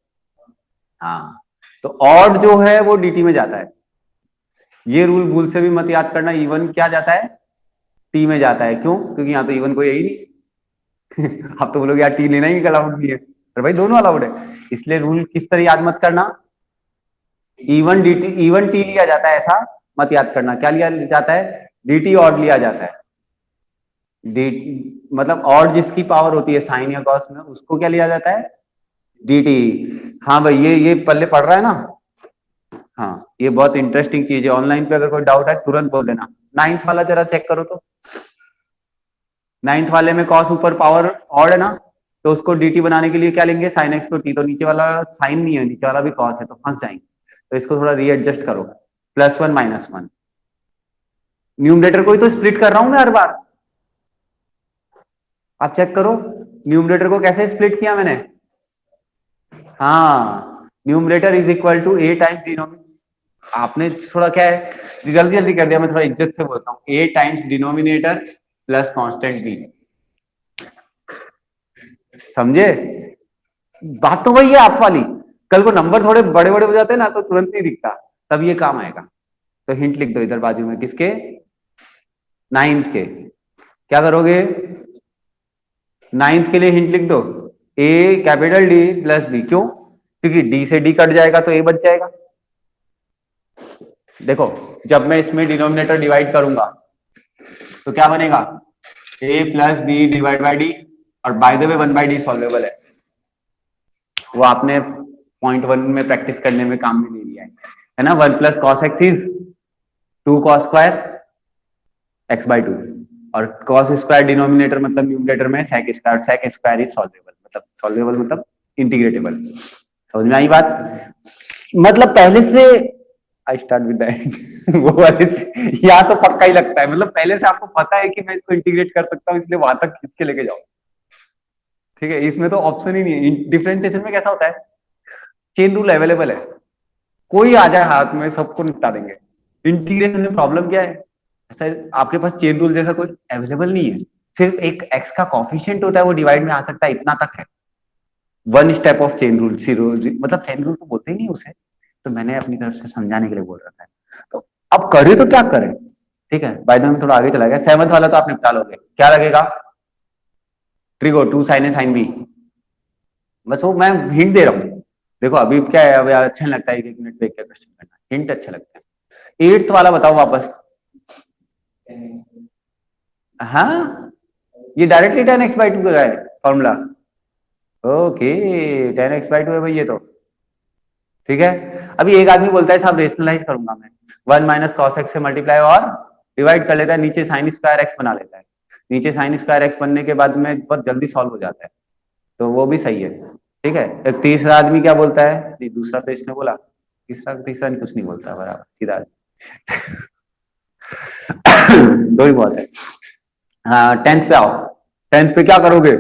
हाँ। तो ऑड जो है वो dt में जाता है। ये रूल भूल से भी मत याद करना, इवन क्या जाता है? टी में जाता है। क्यों? क्योंकि यहाँ तो इवन कोई है ही नहीं। आप तो बोलोगे यार टी लेना ही अलाउड नहीं है, पर भाई दोनों अलाउड है। इसलिए रूल किस तरह याद मत करना, इवन dt इवन टी लिया जाता है ऐसा मत याद करना। क्या लिया जाता है? dt ऑड लिया जाता है। डी मतलब और जिसकी पावर होती है साइन या कॉस में, उसको क्या लिया जाता है? dt। हाँ भाई, ये पल्ले पड़ रहा है ना? हाँ, ये बहुत इंटरेस्टिंग चीज है। ऑनलाइन पे अगर कोई डाउट है तुरंत बोल देना। नाइन्थ वाला जरा चेक करो तो। नाइन्थ वाले में कॉस ऊपर पावर ऑड है ना, तो उसको dt बनाने के लिए क्या लेंगे? साइन एक्स को टी। तो नीचे वाला साइन नहीं है, नीचे वाला भी कॉस है, तो फंस जाएंगे। तो इसको थोड़ा रीएडजस्ट करो, +1 - 1। न्यूमरेटर को ही तो स्प्लिट कर रहा हूं मैं हर बार। आप चेक करो, न्यूमरेटर को कैसे स्प्लिट किया मैंने। हाँ, numerator is equal to a times denominator. आपने थोड़ा क्या है, जल्दी जल्दी कर दिया, मैं थोड़ा इज्जत से बोलता हूँ, a times denominator plus constant b. समझे? बात तो वही है आप वाली। कल को नंबर थोड़े बड़े बड़े हो जाते हैं ना तो तुरंत नहीं दिखता, तब ये काम आएगा। तो हिंट लिख दो इधर बाजू में, किसके? नाइन्थ के। क्या करोगे? नाइन्थ के लिए हिंट लिख दो, ए कैपिटल डी प्लस बी। क्यों? क्योंकि डी से डी कट जाएगा तो ए बच जाएगा। देखो, जब मैं इसमें डिनोमिनेटर डिवाइड करूंगा तो क्या बनेगा? A plus b divide by d. और by the way 1/d solvable है, वो आपने पॉइंट 1 में प्रैक्टिस करने में काम में ले लिया है ना? 1 + cos x is 2 cos² x/2। और cos स्क्वायर डिनोमिनेटर मतलब न्यूमरेटर में sec स्क्वायर इज सॉल्वेबल, मतलब सॉल्वेबल मतलब इंटीग्रेटेबल। समझ में आई बात? मतलब पहले से आई स्टार्ट विद दैट। वो वाले यहाँ तो पक्का ही लगता है, मतलब पहले से आपको पता है कि मैं इसको इंटीग्रेट कर सकता हूँ, इसलिए वहां तक खींच के लेके जाओ। ठीक है, इसमें तो ऑप्शन ही नहीं है। डिफरेंशिएशन में कैसा होता है? चेन रूल अवेलेबल है, कोई आ जाए हाथ में सबको निपटा देंगे। इंटीग्रेशन में प्रॉब्लम क्या है? ऐसा आपके पास चेन रूल जैसा कोई अवेलेबल नहीं है। सिर्फ एक एक्स का कॉफिशिएंट होता है, वो डिवाइड में आ सकता है, इतना तक है। One step of chain rule, zero, मतलब चेन रूल तो बोलते ही नहीं उसे। तो मैंने अपनी तरफ से समझाने के लिए बोल रखा है। तो अब करे तो क्या करें? ठीक है, बाय द वे में थोड़ा आगे चला गया। सेवंथ वाला तो आप निपटा लोगे, क्या लगेगा? Trigo to sine a sine b. बस वो मैं हिंट दे रहा हूँ। देखो अभी क्या है, अभी अच्छा नहीं लगता है, एक मिनट पे क्या क्वेश्चन करना, हिंट अच्छा लगता है। एट्थ वाला बताओ वापस। हाँ, ये directly ten x by to का है formula. Okay, ten x by to है भाई ये तो। ठीक है। अभी एक आदमी बोलता है साहब रेशनलाइज करूंगा मैं, वन माइनस कॉस एक्स से मल्टीप्लाई और डिवाइड कर लेता है, नीचे साइन स्क्वायर एक्स बना लेता है। नीचे साइन स्क्वायर एक्स बनने के बाद में बहुत जल्दी सॉल्व हो जाता है, तो वो भी सही है। ठीक है। एक तीसरा आदमी क्या बोलता है, नहीं दूसरा तो इसने बोला, तीसरा तीसरा नहीं, कुछ नहीं बोलता, बराबर सीधा। दो ही बहुत है। हाँ, टेंथ पे आओ। टेंथ पे क्या करोगे?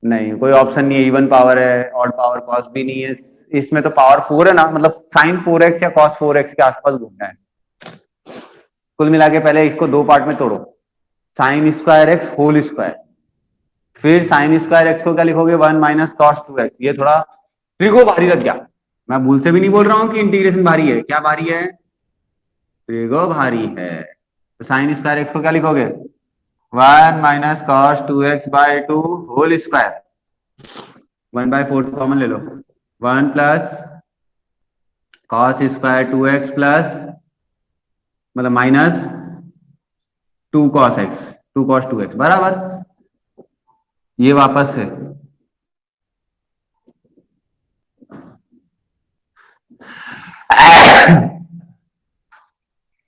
नहीं, कोई ऑप्शन नहीं है, इवन पावर है, ऑड पावर, कॉस भी नहीं है। इसमें तो पावर फोर है ना, मतलब साइन फोर एक्स या कॉस फोर एक्स के आसपास घूमना है। कुल मिला के पहले इसको दो पार्ट में तोड़ो। Sine square x whole square, फिर साइन स्क्वायर एक्स को क्या लिखोगे, one minus cos two x. ये थोड़ा ट्रिगो भारी लग गया। मैं भूल से भी नहीं बोल रहा हूं कि इंटीग्रेशन भारी है, क्या भारी है? ट्रिगो भारी है। तो साइन स्क्वायर एक्स को क्या लिखोगे, one minus cos two x by two whole square. One by four common ले लो। One plus cos square two x plus, मतलब minus two cos x, two cos two x बराबर। ये वापस है।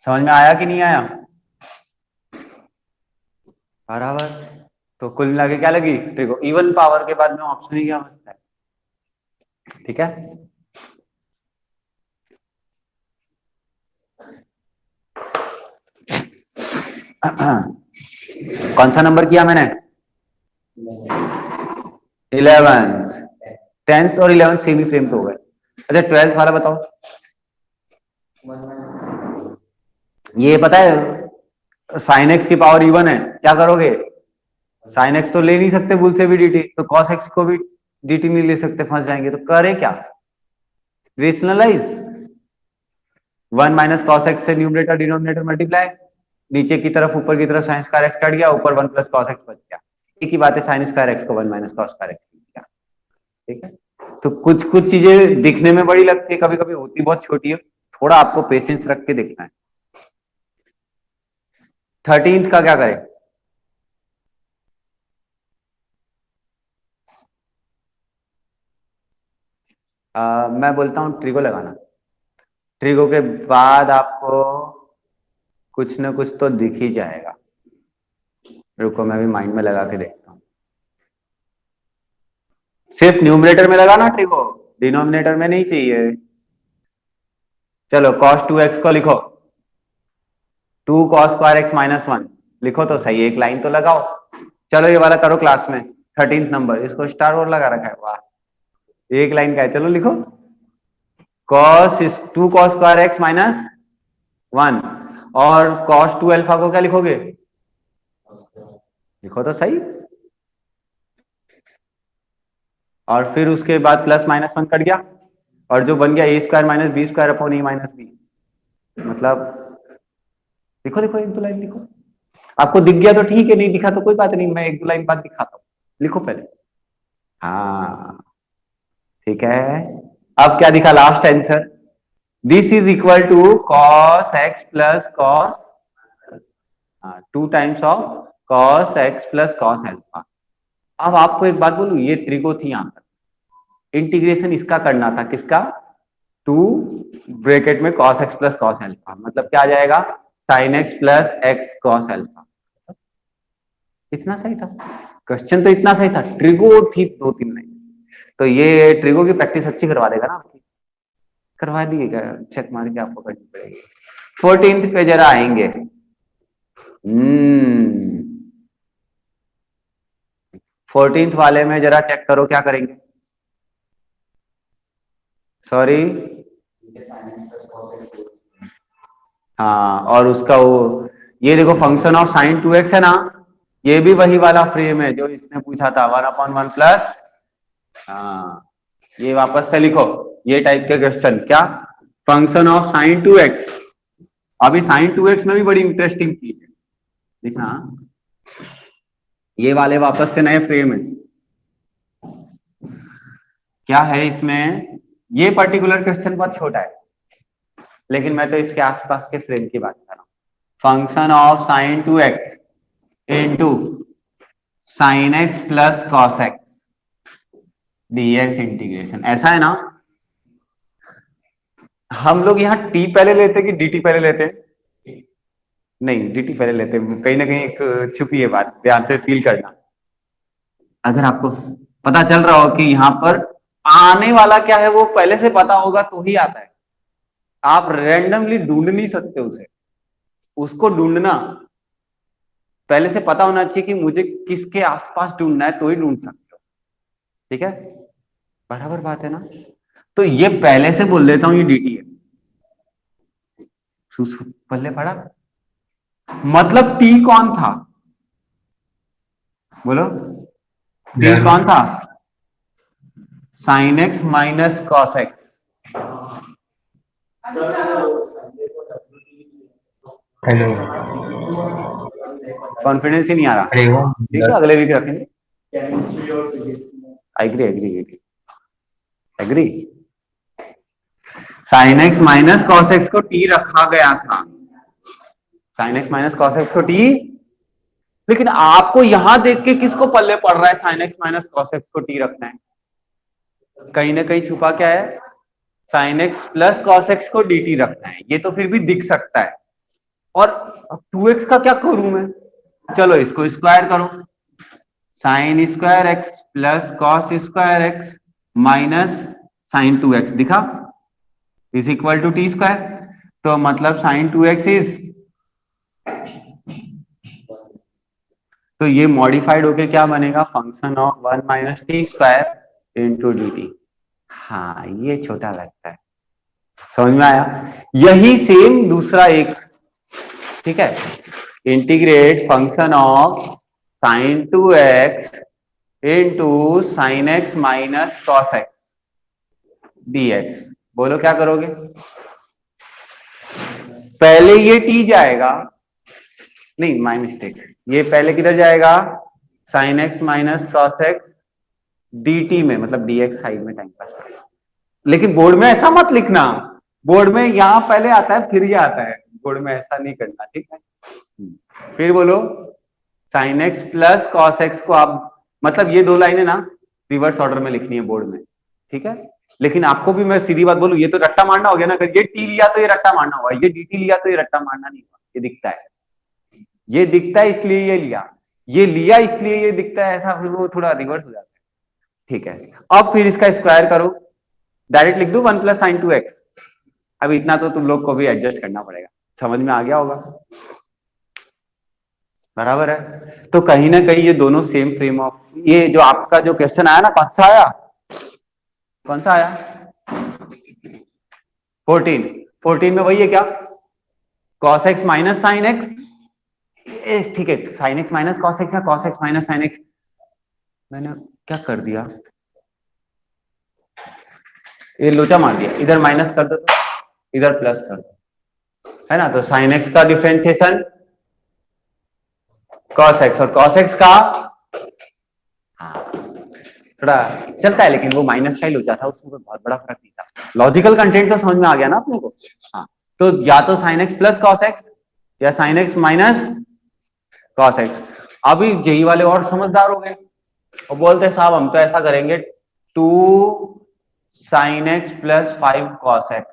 समझ में आया कि नहीं आया? बराबर। तो कुल मिला के क्या लगी देखो, इवन पावर के बाद में ऑप्शन ही क्या बचता है? ठीक है। कौन सा नंबर किया मैंने? 11th। टेंथ और 11th सेम ही फ्रेम तो हो गए। अच्छा, ट्वेल्थ वाला बताओ। ये पता है साइन एक्स की पावर इवन है, क्या करोगे? साइन एक्स तो ले नहीं सकते भूल से भी डीटी, तो कॉस एक्स को भी डीटी नहीं ले सकते, फंस जाएंगे। तो करे क्या? Rationalise. One minus cos x से न्यूमरेटर डिनोमिनेटर मल्टीप्लाई, नीचे की तरफ ऊपर की तरफ साइन स्क्वायर एक्स कट गया, ऊपर वन प्लस कॉस एक्स बच गया। एक ही बात है, साइन स्क्वायर एक्स को one minus cos square x किया। ठीक है। तो कुछ कुछ चीजें दिखने में बड़ी लगती है, कभी कभी होती बहुत छोटी है। थोड़ा आपको पेशेंस रख के देखना है। थर्टींथ का क्या करें? मैं बोलता हूँ ट्रिगो लगाना। ट्रिगो के बाद आपको कुछ ना कुछ तो दिख ही जाएगा। रुको मैं भी माइंड में लगा के देखता हूँ। सिर्फ न्यूमरेटर में लगाना ट्रिगो, डिनोमिनेटर में नहीं चाहिए। चलो cos टू एक्स को लिखो, two cos square x minus one. लिखो तो सही, एक लाइन तो लगाओ। चलो ये वाला करो क्लास में। थर्टींथ नंबर, इसको स्टार और लगा रखा है, वाह। एक लाइन का है, चलो लिखो। Cos two cos square x minus one, और कॉस टू अल्फा को क्या लिखोगे? लिखो तो सही। और फिर उसके बाद प्लस माइनस वन कट गया, और जो बन गया a square minus b square upon a minus b. मतलब लिखो लिखो, एक दो लाइन लिखो। आपको दिख गया तो ठीक है, नहीं दिखा तो कोई बात नहीं, मैं एक दो लाइन बाद दिखाता हूँ। लिखो पहले। हाँ, ठीक है। अब क्या दिखा last answer? This is equal to cos x plus cos, two times of cos x plus cos alpha. अब आपको एक बात बोलूं, ये त्रिको थी यहां पर, इंटीग्रेशन इसका करना था, किसका? टू ब्रैकेट में cos x plus cos alpha, मतलब क्या आ जाएगा, sign x plus x cos alpha. इतना सही था, क्वेश्चन तो इतना सही था, ट्रिगो थी दो तीन लाइन। तो ये ट्रिगो की प्रैक्टिस अच्छी करवा देगा ना आपकी। करवा दिएगा, चेक मार के आपको करनी पड़ेगी। फोर्टींथ पे जरा आएंगे। फोर्टींथ वाले में जरा चेक करो क्या करेंगे। सॉरी, हाँ, और उसका वो ये देखो फंक्शन ऑफ साइन 2x है ना, ये भी वही वाला फ्रेम है जो इसने पूछा था 1/1 प्लस। हाँ, ये वापस से लिखो, ये टाइप के क्वेश्चन क्या, फंक्शन ऑफ साइन 2x। अभी साइन 2x में भी बड़ी इंटरेस्टिंग चीज है, देखना, ये वाले वापस से नए फ्रेम है। क्या है इसमें, ये पर्टिकुलर क्वेश्चन बहुत छोटा है, लेकिन मैं तो इसके आसपास के फ्रेम की बात कर रहा हूं। Function of sine 2x into sine x plus cos x dx integration, ऐसा है ना। हम लोग यहाँ टी पहले लेते कि dt पहले लेते, नहीं dt पहले लेते, कहीं ना कहीं एक छुपी है बात, ध्यान से फील करना। अगर आपको पता चल रहा हो कि यहाँ पर आने वाला क्या है वो पहले से पता होगा तो ही आता है, आप रैंडमली ढूंढ नहीं सकते उसे, उसको ढूंढना पहले से पता होना चाहिए कि मुझे किसके आसपास ढूंढना है तो ही ढूंढ सकते हो। ठीक है, बराबर बात है ना। तो ये पहले से बोल देता हूं, ये dt है, पल्ले पड़ा, मतलब t कौन था, बोलो, t कौन था, sine x minus cos x.
Hello.
Confidence ही नहीं आ रहा।
अरे वो
ठीक है, अगले वीक रखेंगे। Agree agree agree agree. Sine x minus cos x को टी रखा गया था, sine x minus cos x को टी, लेकिन आपको यहां देख के किसको पल्ले पड़ रहा है sine x minus cos x को टी रखना है, कहीं ना कहीं छुपा क्या है, sine x plus cos x को dt रखना है, ये तो फिर भी दिख सकता है। और 2x का क्या करूं मैं, चलो इसको स्क्वायर करो, sine square x plus cos square x minus sine 2x दिखा, is equal to t square. तो मतलब साइन 2x इज, तो ये मॉडिफाइड होके क्या बनेगा, function of 1 - t² into D T. हाँ, ये छोटा लगता है, समझ में आया। यही सेम दूसरा एक, ठीक है, integrate function of sine 2x into sine x minus cos x dx। बोलो क्या करोगे, पहले ये t जाएगा, नहीं माई मिस्टेक, ये पहले किधर जाएगा, sign x minus cos x dt में, मतलब dx साइड में टाइम पास करेगा। लेकिन बोर्ड में ऐसा मत लिखना, बोर्ड में यहां पहले आता है फिर ये आता है, बोर्ड में ऐसा नहीं करना, ठीक है। फिर बोलो, sign x plus cos x को आप, मतलब ये दो लाइनें ना रिवर्स ऑर्डर में लिखनी है बोर्ड में, ठीक है। लेकिन आपको भी मैं सीधी बात बोलूं, ये तो रट्टा मारना हो गया ना, अगर ये टी लिया तो ये रट्टा मारना होगा, ये dt लिया तो ये रट्टा मारना नहीं हुआ, ये दिखता है, ये दिखता है इसलिए ये लिया, ये लिया इसलिए ये दिखता है, ऐसा फिर वो थोड़ा रिवर्स हो जाता है। ठीक है, अब फिर इसका स्क्वायर करो, डायरेक्ट लिख दू 1 + sin 2x। अब इतना तो तुम लोग को भी एडजस्ट करना पड़ेगा, समझ में आ गया होगा, बराबर है। तो कहीं ना कहीं ये दोनों सेम फ्रेम ऑफ, ये जो आपका जो क्वेश्चन आया ना, कौन सा आया, कौन सा आया, 14 में वही है क्या, cos x minus sine x, ठीक है, sine x minus cos x या cos x minus sine x, मैंने क्या कर दिया, ये लोचा मार दिया, इधर माइनस कर दो तो इधर प्लस कर दो, है ना। तो साइन एक्स का डिफरेंशिएशन कॉस एक्स, और कॉस एक्स का, हाँ थोड़ा चलता है, लेकिन वो माइनस का ही लोचा था, उसमें कोई बहुत बड़ा फर्क नहीं था, लॉजिकल कंटेंट तो समझ में आ गया ना अपने को। हाँ, तो या तो sine x plus cos x या sine x minus cos x. अभी जेई वाले और समझदार हो गए, वो बोलते साहब हम तो ऐसा करेंगे, 2 sin x + 5 cos x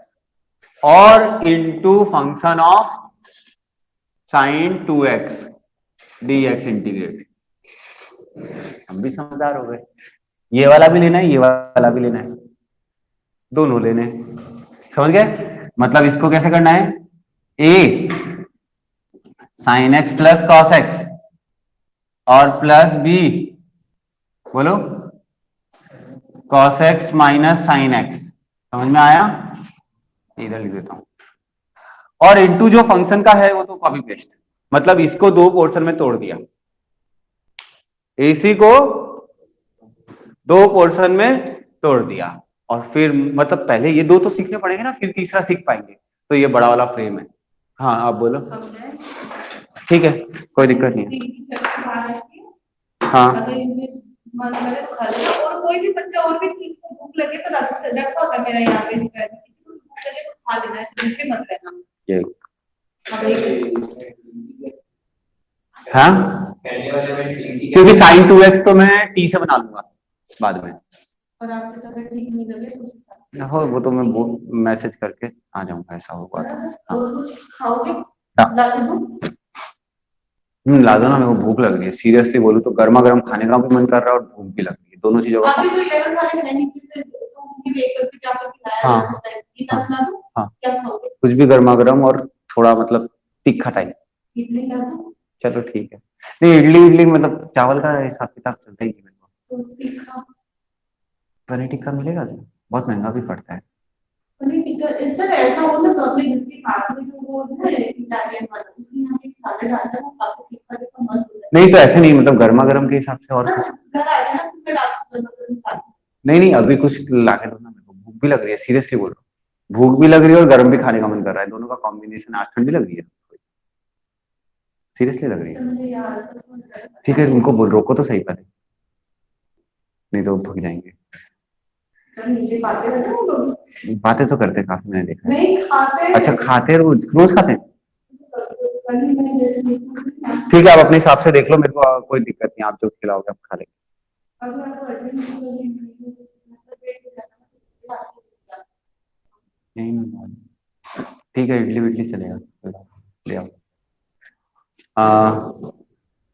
और into function of sine 2x dx integrate. हम भी समझदार हो गए, ये वाला भी लेना है, ये वाला भी लेना है, दोनों लेने हैं, समझ गए। मतलब इसको कैसे करना है, a sin x + cos x और प्लस b, बोलो, cos x - sin x, समझ में आया, इधर लिख देता हूं, और इनटू जो फंक्शन का है वो तो कॉपी पेस्ट, मतलब इसको दो पोर्शन में तोड़ दिया, एसी को दो पोर्शन में तोड़ दिया, और फिर मतलब पहले ये दो तो सीखने पड़ेंगे ना, फिर तीसरा सीख पाएंगे। तो ये बड़ा वाला फ्रेम है। हाँ आप बोलो। ठीक है, कोई दिक्कत नहीं है। हाँ और कोई भी बच्चा और भी चीज को भूख लगे तो रखा होगा मेरा यहाँ पे, भूख लगे तो खा लेना, ऐसे भूखे मत रहना। ये हाँ, क्योंकि साइन 2x तो मैं टी से बना लूंगा बाद में। और आपकी तबीयत ठीक नहीं लगे तो हो, वो तो मैं मैसेज करके आ जाऊंगा, ऐसा होगा तो। हाँ खाओगे? ला दो ना, मेरे को भूख लग रही है, सीरियसली बोलूं तो गर्मा गर्म खाने का भी मन कर रहा है और भूख भी लग रही है, दोनों चीजों का। हाँ हाँ हाँ, कुछ भी गर्मा गर्म और थोड़ा मतलब तीखा टाइप। चलो ठीक है। नहीं इडली इडली मतलब चावल का हिसाब किताब चलता ही नहीं मेरे को। पनीर टिक्का मिलेगा क्या? बहुत महंगा भी पड़ता है। पनीर टिक्का सर ऐसा हो ना, तो अपने घर के पास में जो वो है इटालियन वाला, उसमें हम एक सैलेड आता है, वो काफी तीखा तीखा मस्त होता है। नहीं तो ऐसे नहीं, मतलब गर्मा गर्म के हिसाब से और कुछ घर आ जाए ना, फिर आपको गर्मा गर्म खा लो। नहीं नहीं, अभी कुछ ला के दो ना, मेरे को भूख भी लग रही है, सीरियसली बोल रहा हूँ, भूख भी लग रही है और गर्म भी खाने का मन कर रहा है, दोनों का कॉम्बिनेशन। आज ठंडी लग रही है, सीरियसली लग रही है। ठीक है उनको बोल, रोको तो सही पहले, नहीं तो भग जाएंगे। बातें तो करते काफी, मैंने देखा नहीं खाते। अच्छा खाते रोज रोज खाते हैं? ठीक है आप अपने हिसाब से देख लो, मेरे को कोई दिक्कत नहीं, आप जो खिलाओगे आप खा लेंगे। नहीं ठीक है, इडली विडली चलेगा, ले आओ।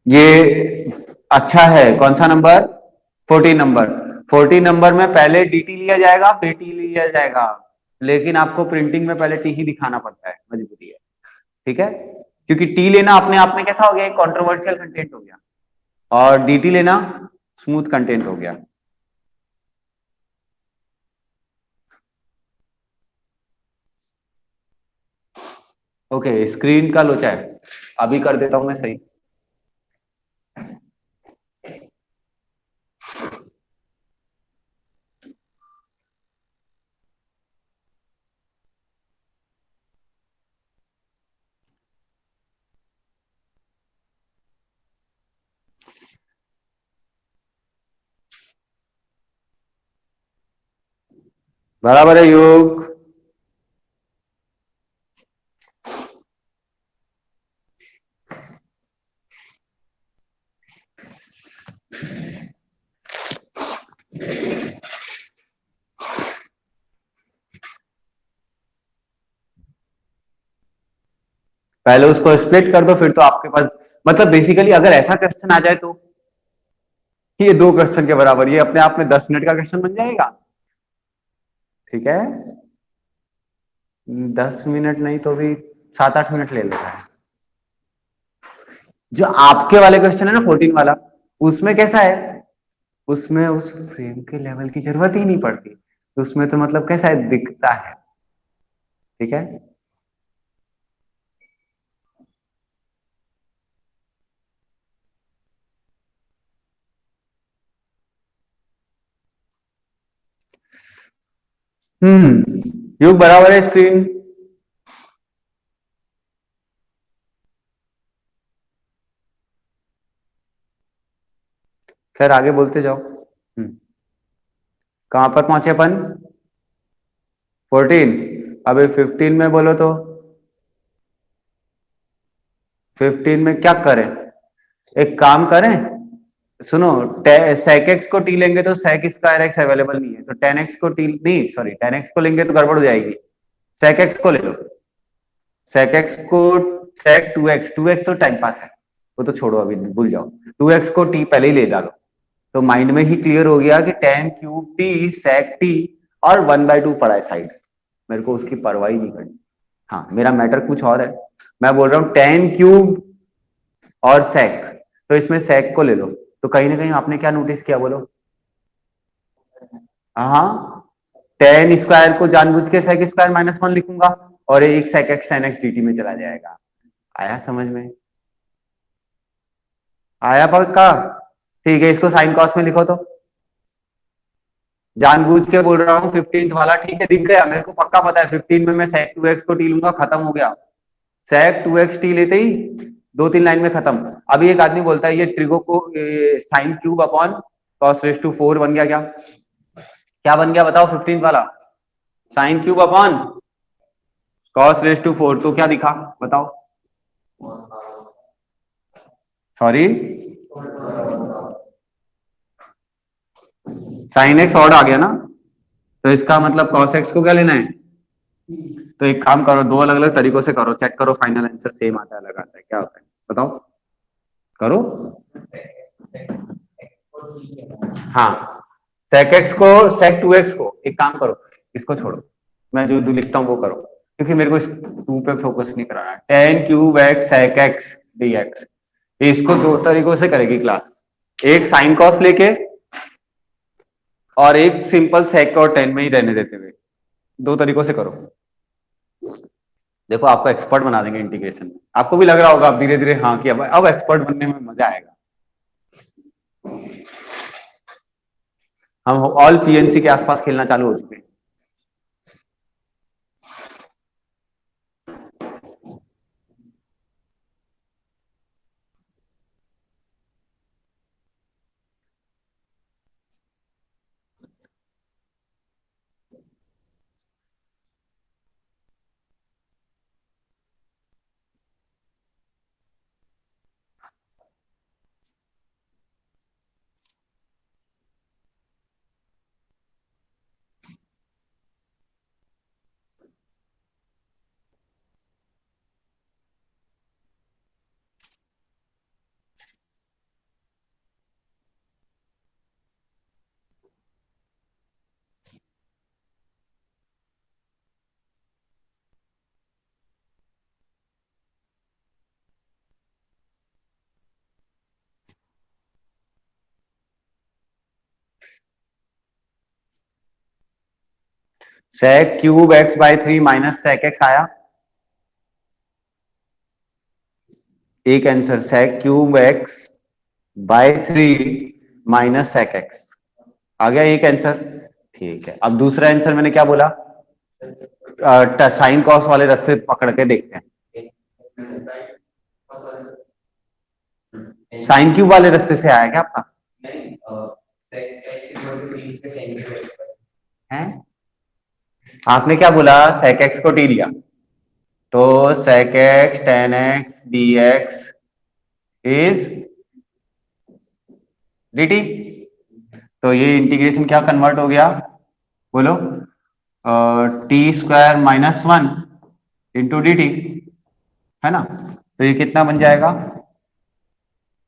ये अच्छा है, कौन सा नंबर? 14 नंबर। 14 नंबर में पहले डीटी लिया जाएगा फिर टी लिया जाएगा, लेकिन आपको प्रिंटिंग में पहले टी ही दिखाना पड़ता है, मजबूरी है। ठीक है, क्योंकि टी लेना अपने आप में कैसा हो गया, एक कंट्रोवर्शियल कंटेंट हो गया, और डीटी लेना स्मूथ कंटेंट हो गया। ओके स्क्रीन का लोचा है, अभी कर देता हूं मैं सही। बराबर है योग। पहले उसको स्प्लिट कर दो, फिर तो आपके पास, मतलब बेसिकली अगर ऐसा क्वेश्चन आ जाए तो ये दो क्वेश्चन के बराबर, ये अपने आप में 10 मिनट का क्वेश्चन बन जाएगा। ठीक है, 10 मिनट नहीं तो भी 7-8 मिनट ले लेगा। जो आपके वाले क्वेश्चन है ना 14 वाला, उसमें कैसा है, उसमें उस फ्रेम के लेवल की जरूरत ही नहीं पड़ती, उसमें तो मतलब कैसा है, दिखता है। ठीक है, योग बराबर है स्क्रीन। खैर आगे बोलते जाओ। कहां पर पहुंचे अपन? 14। अभी 15 में बोलो तो 15 में क्या करें, एक काम करें, सुनो, sec x को टी लेंगे तो sec स्क्वायर एक्स अवेलेबल नहीं है, तो tan x को टी नहीं, सॉरी tan x को लेंगे तो गड़बड़ हो जाएगी, sec x को ले लो, sec x को, sec 2x तो टाइम पास है, वो तो छोड़ो अभी भूल जाओ, 2x को टी पहले ही ले डालो, तो माइंड में ही क्लियर हो गया कि tan cube T sec T, और 1/2 पड़ा है साइड, मेरे को उसकी परवाह ही नहीं करनी। हाँ मेरा मैटर कुछ और है, मैं बोल रहा हूँ tan क्यूब और sec, तो इसमें sec को ले लो, तो कहीं ना कहीं आपने क्या नोटिस किया बोलो? हाँ, tan स्क्वायर को जानबूझ के sec स्क्वायर -1 लिखूंगा, और एक sec x tan x dt में चला जाएगा। आया समझ में? आया पक्का? ठीक है, इसको साइन कॉस में लिखो तो। जानबूझ के बोल रहा हूँ 15th वाला, ठीक है, दिख गया मेरे को, पक्का पता है 15 में मैं sec 2x को टी लूंगा, खत्म हो गया। sec 2x टी लेते ही 2-3 लाइन में खत्म। अभी एक आदमी बोलता है ये ट्रिगो को sine cube upon cos raise to 4 बन गया क्या? क्या बन गया बताओ 15th वाला? Sine cube upon cos raise to 4, तो क्या दिखा बताओ? सॉरी, साइन एक्स ऑड आ गया ना, तो इसका मतलब cos एक्स को क्या लेना है? तो एक काम करो, दो अलग अलग तरीकों से करो, चेक करो फाइनल आंसर सेम आता है अलग आता है, क्या होता है बताओ? करो। हाँ, sec x को sec 2x को एक काम करो, इसको छोड़ो, मैं जो लिखता हूँ वो करो, क्योंकि मेरे को इस टू पे फोकस नहीं कराना है। tan cube x sec x dx, इसको दो तरीकों से करेगी क्लास, एक साइन कॉस लेके और एक सिंपल sec और tan में ही रहने देते हुए, दो तरीकों से करो। देखो आपको एक्सपर्ट बना देंगे इंटीग्रेशन में, आपको भी लग रहा होगा अब धीरे धीरे हाँ कि अब एक्सपर्ट बनने में मजा आएगा। हम ऑल पीएनसी के आसपास खेलना चालू हो चुके हैं। sec cube x by 3 minus sec x आया, एक answer sec cube x by 3 minus sec x आ गया, एक आंसर। ठीक है, अब दूसरा आंसर मैंने क्या बोला? साइन कॉस वाले रास्ते पकड़ के देखते हैं। साइन क्यूब वाले रास्ते से आया क्या आपका? है, आपने क्या बोला? sec x को टी लिया, तो sec x tan x dx is dt, तो ये इंटीग्रेशन क्या कन्वर्ट हो गया बोलो? T square minus 1 into D T, है ना? तो ये कितना बन जाएगा?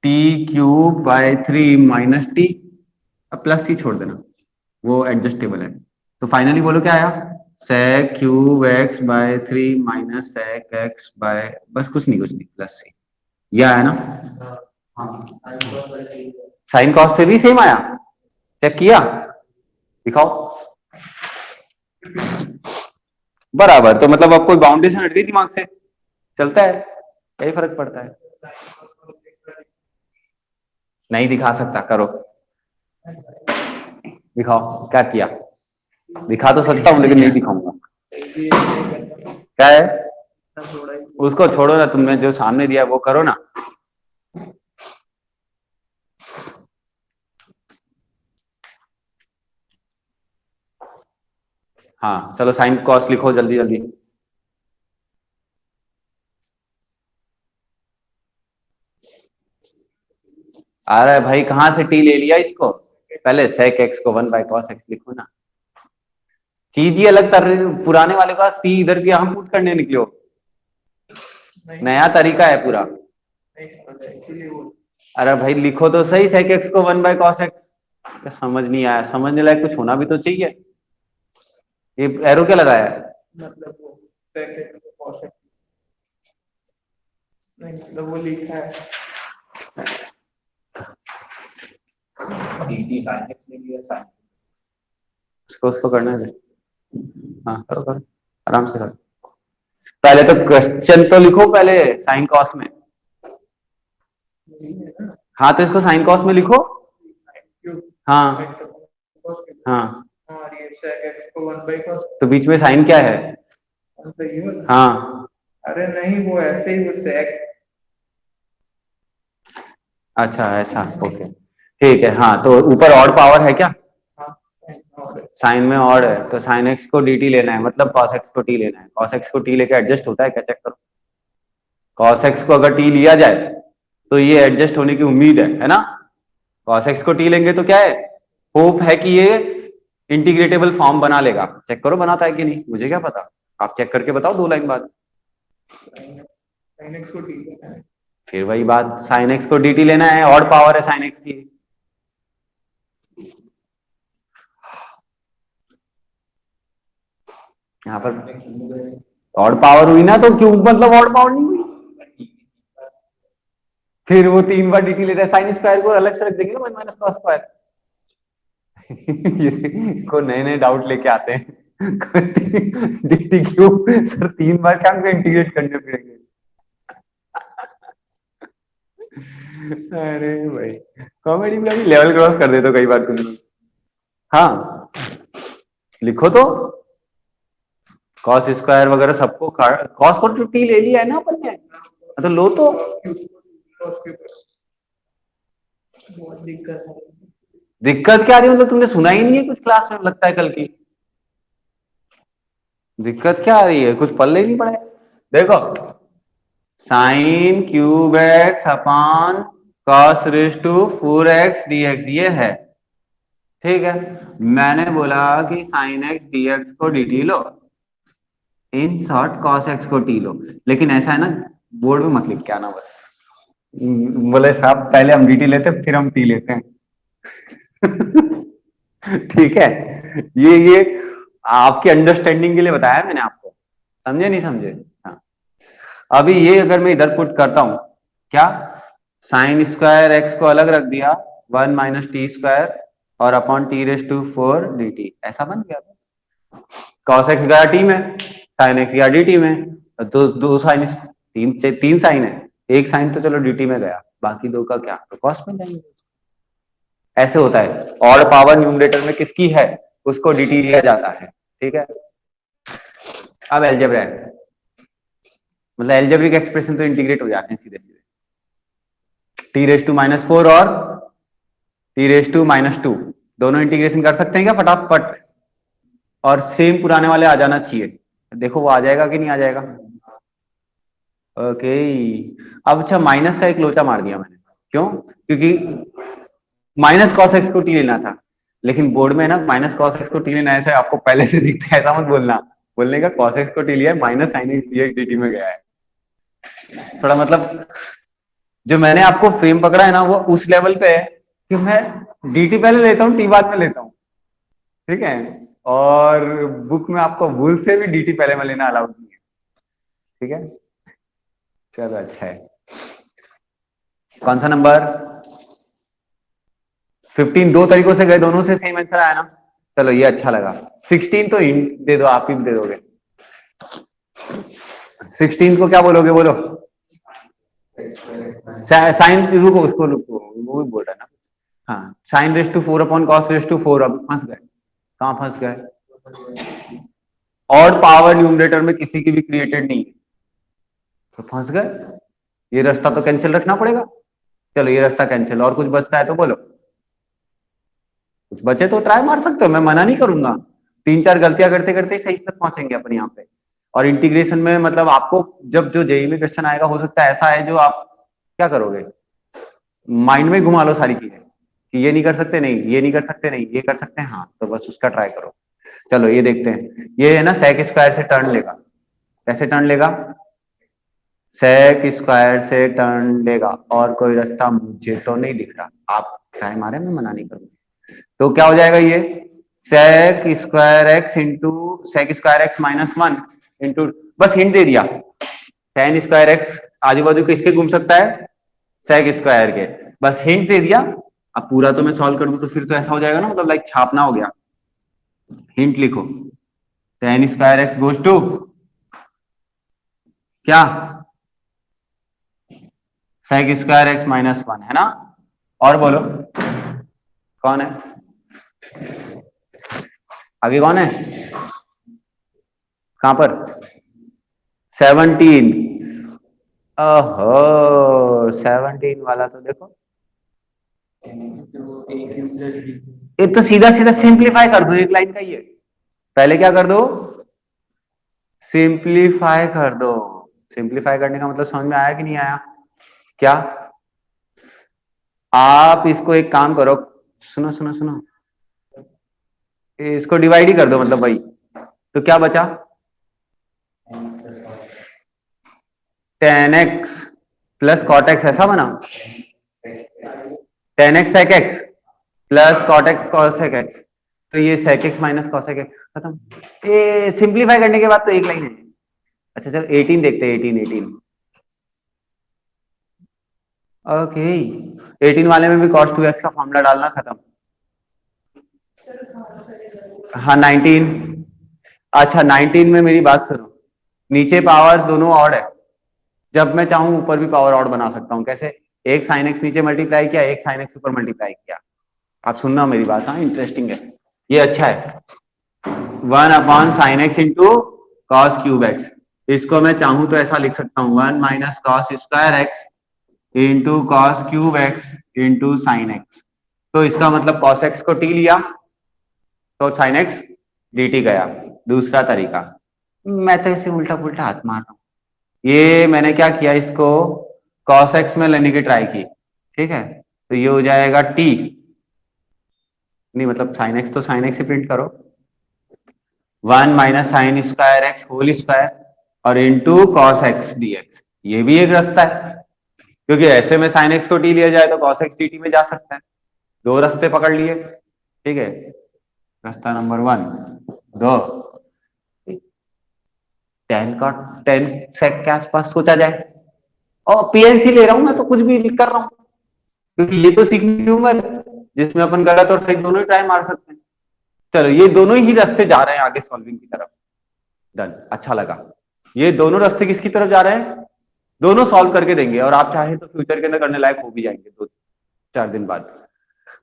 T cube by 3 minus T, अब प्लस ही छोड़ देना, वो एडजस्टेबल है। तो फाइनली बोलो क्या आया? sec cube x by 3 minus sec x by, बस कुछ नहीं प्लस से, ये आया ना? साइन कॉस से भी सेम आया, चेक किया? दिखाओ। बराबर, तो मतलब अब कोई बाउंडेशन हट गई दिमाग से, चलता है, यही फर्क पड़ता है। नहीं दिखा सकता, करो, दिखाओ क्या किया। दिखा तो सकता हूँ लेकिन नहीं दिखाऊंगा। क्या है? उसको छोड़ो ना, तुमने जो सामने दिया वो करो ना। हाँ चलो, साइन कॉस लिखो जल्दी जल्दी। अरे भाई कहाँ से टी ले लिया इसको? पहले sec x को 1 बाय cos x लिखो ना, चीज ही अलग कर रही, पुराने वाले का टी इधर की हम पुट करने निकले हो, नया तरीका है पूरा। अरे भाई लिखो तो सही, sec x को 1 बाय cos x, समझ नहीं आया, समझने लायक कुछ होना भी तो चाहिए। ये एरो क्या लगाया है? मतलब वो sec x को cos x, नहीं मतलब वो लिखा है dt sin x ले लिया, sin, उसको उसको करना है। हाँ करो करो, आराम से करो। पहले तो क्वेश्चन तो लिखो पहले साइन कॉस में। हाँ तो इसको साइन कॉस में लिखो। हाँ हाँ, तो बीच में साइन क्या है? हाँ,
अरे नहीं, वो ऐसे ही, वो सेक।
अच्छा ऐसा, ओके ठीक है। हाँ तो ऊपर ऑड पावर है क्या? साइन में ऑड है तो साइन एक्स को dt लेना है, मतलब cos x को t लेना है। cos x को t लेके एडजस्ट होता है क्या, चेक करो। cos x को अगर t लिया जाए तो ये एडजस्ट होने की उम्मीद है ना। cos x को t लेंगे तो क्या है, होप है कि ये इंटीग्रेटेबल फॉर्म बना लेगा। चेक करो बनाता है कि नहीं, मुझे क्या पता, आप चेक करके बताओ 2 लाइन बाद।
साइन एक्स को टी लेना है।
फिर वही बात, साइन एक्स को dt लेना है, ऑड पावर है साइन एक्स की। यहाँ पर ऑड पावर हुई ना, तो क्यों मतलब ऑड पावर नहीं हुई? फिर वो 3 बार dt ले रहा है, साइन स्क्वायर को अलग से रख देंगे ना, 1 - cos स्क्वायर। को नए नए डाउट लेके आते हैं। dt क्यों सर, 3 बार क्या हमको इंटीग्रेट करने पड़ेंगे? अरे भाई, कॉमेडी में भी लेवल क्रॉस कर देते हो कई बार तुम लोग। हाँ लिखो तो, कॉस स्क्वायर वगैरह सबको, कॉस को तो टी ले लिया है ना अपन ने, तो लो तो।
बहुत दिक्कत है।
दिक्कत क्या आ रही है, मतलब तुमने सुना ही नहीं है कुछ क्लास में, लगता है कल की। दिक्कत क्या आ रही है, कुछ पल्ले ही नहीं पड़े। देखो, sine cube x upon cos raise to 4x dx ये है, ठीक है। मैंने बोला कि साइन एक्स dx को dt लो, इन शॉर्ट कॉस एक्स को t लो। लेकिन ऐसा है ना, बोर्ड में मत लिख के आना बस। बोले साहब पहले हम dt लेते फिर हम t लेते हैं। ठीक है, ये आपकी अंडरस्टैंडिंग के लिए बताया मैंने आपको, समझे नहीं समझे? हाँ, अभी ये अगर मैं इधर पुट करता हूं, क्या, साइन स्क्वायर एक्स को अलग रख दिया, 1 - t² और अपॉन t⁴dt, ऐसा बन गया। कॉस एक्स गया टी में, साइन एक्स गया dt में, तो दो साइन, तीन से 3 साइन है, एक साइन तो चलो dt में गया, बाकी 2 का क्या, तो कॉस में जाएंगे। ऐसे होता है, ऑड पावर न्यूमरेटर में किसकी है उसको dt लिया जाता है, ठीक है। अब एलजेब्रा है, मतलब एलजेब्रिक एक्सप्रेशन तो इंटीग्रेट हो जाते हैं सीधे सीधे, t⁻⁴ और t⁻², दोनों इंटीग्रेशन कर सकते हैं क्या फटाफट, और सेम पुराने वाले आ जाना चाहिए। देखो वो आ जाएगा कि नहीं आ जाएगा। ओके, अब अच्छा माइनस का एक लोचा मार दिया मैंने, क्यों, क्योंकि माइनस कॉस एक्स को टी लेना था, लेकिन बोर्ड में ना माइनस कॉस एक्स को टी लेना है, ऐसे आपको पहले से दिखता है, ऐसा मत बोलना। बोलने का कॉस एक्स को टी लिया है, minus sine x dx dt में गया है। थोड़ा मतलब, जो मैंने आपको फ्रेम पकड़ा है ना, वो उस लेवल पे है कि मैं dt पहले लेता हूँ, टी बाद में लेता हूँ, ठीक है। और बुक में आपको भूल से भी dt पहले में लेना अलाउड नहीं है, ठीक है। चलो अच्छा है, कौन सा नंबर, 15, 2 तरीकों से गए, दोनों से सेम आंसर आया ना। चलो ये अच्छा लगा। 16 तो हिंट दे दो, आप ही दे दोगे। 16 को क्या बोलोगे, बोलो। साइन, रुको उसको, रुको वो भी बोल रहा है ना। हाँ, sine raise to 4 upon cos raise to 4, अब फंस गए, कहाँ फंस गए, और पावर न्यूमरेटर में किसी की भी क्रिएटेड नहीं है, तो फंस गए। ये रास्ता तो कैंसिल रखना पड़ेगा। चलो ये रास्ता कैंसिल, और कुछ बचता है तो बोलो, कुछ बचे तो ट्राई मार सकते हो, मैं मना नहीं करूंगा। 3 4 गलतियां करते करते ही सही तक पहुंचेंगे अपन यहाँ पे। और इंटीग्रेशन में मतलब आपको, जब जो जेई में क्वेश्चन आएगा, हो सकता है ऐसा है जो आप क्या करोगे, माइंड में घुमा लो सारी चीजें, कि ये नहीं कर सकते, नहीं ये नहीं कर सकते, नहीं ये कर सकते हैं, हाँ तो बस उसका ट्राई करो। चलो ये देखते हैं, ये है ना सेक स्क्वायर से टर्न लेगा, कैसे टर्न लेगा, सेक स्क्वायर से टर्न लेगा, और कोई रास्ता मुझे तो नहीं दिख रहा, आप ट्राई मारे, मैं मना नहीं करूंगा। तो क्या हो जाएगा ये, sec square x into sec square x -1 into, बस हिंट दे दिया, टेन स्क्वायर एक्स आजू बाजू किसके घूम सकता है, सेक स्क्वायर के, बस हिंट दे दिया। अब पूरा तो मैं सॉल्व कर दूं तो फिर तो ऐसा हो जाएगा ना, मतलब लाइक छापना हो गया। हिंट लिखो, tan square x goes to क्या sec square x minus one है ना। और बोलो कौन है आगे, कौन है कहां पर 17। ओहो 17 वाला तो देखो, ये तो सीधा सीधा सिंप्लीफाई कर दो, एक लाइन का ही है। पहले क्या कर दो, सिंप्लीफाई कर दो। सिंप्लीफाई करने का मतलब समझ में आया कि नहीं आया क्या। आप इसको एक काम करो, सुनो सुनो सुनो, इसको डिवाइड ही कर दो मतलब भाई, तो क्या बचा 10x प्लस कॉट एक्स, ऐसा बना 10x sec x plus cot x cosec x, तो ये sec x minus cosec x खत्म। ये सिंप्लीफाई करने के बाद तो एक लाइन है। अच्छा चल 18 देखते हैं, 18 ओके 18 वाले में भी cos 2x का फॉर्मूला डालना, खत्म। हाँ 19, अच्छा 19 में मेरी बात सुनो, नीचे पावर दोनों ऑड है, जब मैं चाहूं ऊपर भी पावर ऑड बना सकता हूं, कैसे, एक साइन एक्स नीचे मल्टीप्लाई किया, एक साइन एक्स ऊपर मल्टीप्लाई किया। आप सुनना मेरी बात, हाँ इंटरेस्टिंग है, ये अच्छा है। 1/sin x into cos cube x, इसको मैं चाहूं तो ऐसा लिख सकता हूं 1 minus cos square x into cos cube x into sine x. तो इसका मतलब कॉस एक्स को टी लिया तो साइन एक्स डी टी गया। दूसरा तरीका, मैं तो इसे उल्टा पुल्टा हाथ मार रहा हूं, ये मैंने क्या किया, इसको कॉस एक्स में लेने की ट्राई की, ठीक है, तो ये हो जाएगा टी, नहीं मतलब साइन एक्स तो साइन एक्स ही प्रिंट करो, 1 minus sine square x whole square और into cos x d x. ये भी एक रास्ता है, क्योंकि ऐसे में साइन एक्स को टी लिया जाए तो कॉस एक्स डी टी में जा सकता है। दो रास्ते पकड़ लिए, ठीक है। रास्ता नंबर 1, दो 10 का 10 सेक के आसपास सोचा जाए, और पीएनसी ले रहा हूं मैं तो कुछ भी कर रहा हूं, क्योंकि ये तो सीखने की उम्र है जिसमें अपन गलत और सही दोनों ही ट्राई मार सकते हैं। चलो ये दोनों ही रास्ते जा रहे हैं आगे सॉल्विंग की तरफ, डन, अच्छा लगा। ये दोनों रास्ते किसकी तरफ जा रहे हैं, दोनों सॉल्व करके देंगे, और आप चाहे तो फ्यूचर के अंदर करने लायक हो भी जाएंगे 2-4 दिन बाद।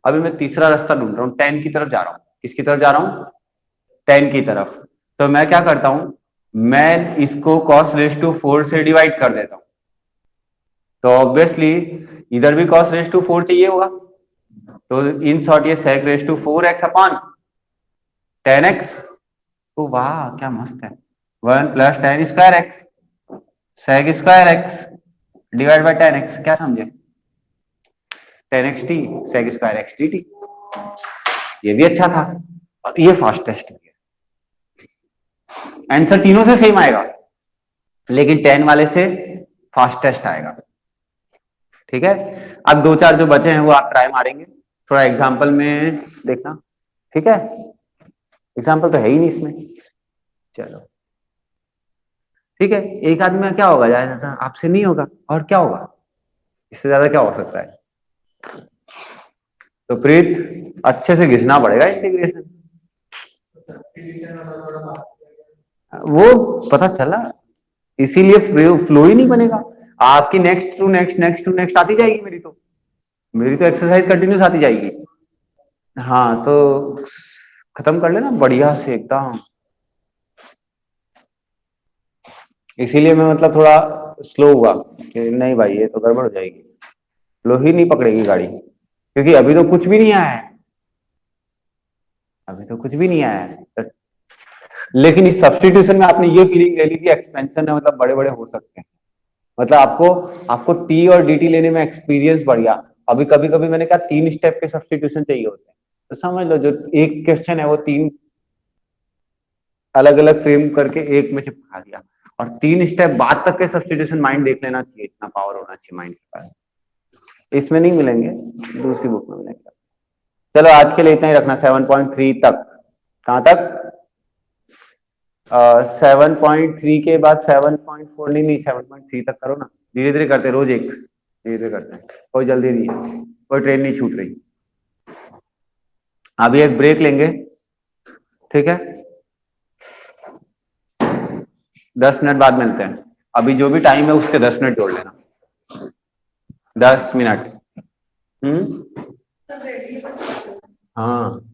अभी मैं तीसरा रास्ता ढूंढ रहा हूँ, 10 की तरफ जा रहा हूँ, किसकी तरफ जा रहा हूँ 10 की तरफ। तो मैं क्या करता हूं, मैं इसको cos रेस टू 4 से डिवाइड कर देता हूं, तो ऑब्वियसली इधर भी cos रेस टू 4 चाहिए होगा, तो इन शॉर्ट ये sec raise to 4x upon 10x। तो वाह क्या मस्त है, 1 plus tan square x sec square x divide by 10x, क्या समझे 10x t sec square x d t. ये भी अच्छा था, और ये फास्टेस्ट भी है, आंसर तीनों से सेम आएगा लेकिन 10 वाले से फास्टेस्ट आएगा, ठीक है। अब दो चार जो बचे हैं वो आप ट्राई मारेंगे, थोड़ा एग्जांपल में देखना, ठीक है। एग्जांपल तो है ही नहीं इसमें, चलो ठीक है। एक आदमी में क्या होगा, ज्यादा आपसे नहीं होगा, और क्या होगा, इससे ज्यादा क्या हो सकता है। तो प्रीत अच्छे से घिसना पड़ेगा इंटीग्रेशन, वो पता चला, इसीलिए फ्लो ही नहीं बनेगा। आपकी next to next next to next आती जाएगी, मेरी तो एक्सरसाइज कंटिन्यूस आती जाएगी। हाँ तो खत्म कर लेना बढ़िया से एकदम, इसीलिए मैं मतलब थोड़ा स्लो हुआ कि नहीं भाई ये तो गड़बड़ हो जाएगी, स्लो ही नहीं पकड़ेगी गाड़ी, क्योंकि अभी तो कुछ भी नहीं आया है, अभी तो कुछ भी नहीं आया है। लेकिन इस सब्स्टिट्यूशन में आपने ये फीलिंग ले ली कि एक्सपेंशन है मतलब बड़े बड़े हो सकते हैं, मतलब आपको आपको टी और डी टी लेने में एक्सपीरियंस बढ़ गया। अभी कभी कभी मैंने कहा 3 स्टेप के सब्स्टिट्यूशन चाहिए होते हैं, तो समझ लो जो एक क्वेश्चन है वो 3 अलग अलग फ्रेम करके एक में चिपका दिया, और 3 स्टेप बाद तक के सब्स्टिट्यूशन माइंड देख लेना चाहिए, इतना पावर होना चाहिए माइंड के पास। इसमें नहीं मिलेंगे, दूसरी बुक में मिलेंगे। चलो आज के लिए इतना ही रखना, 7.3 तक। कहां तक 7.3 के बाद 7.4, नहीं नहीं 7.3 तक करो ना, धीरे धीरे करते, रोज एक धीरे धीरे करते हैं, कोई जल्दी नहीं है, कोई ट्रेन नहीं छूट रही। अभी एक ब्रेक लेंगे, ठीक है, 10 मिनट बाद मिलते हैं। अभी जो भी टाइम है उसके 10 मिनट जोड़ लेना, 10 मिनट। हम्म। हाँ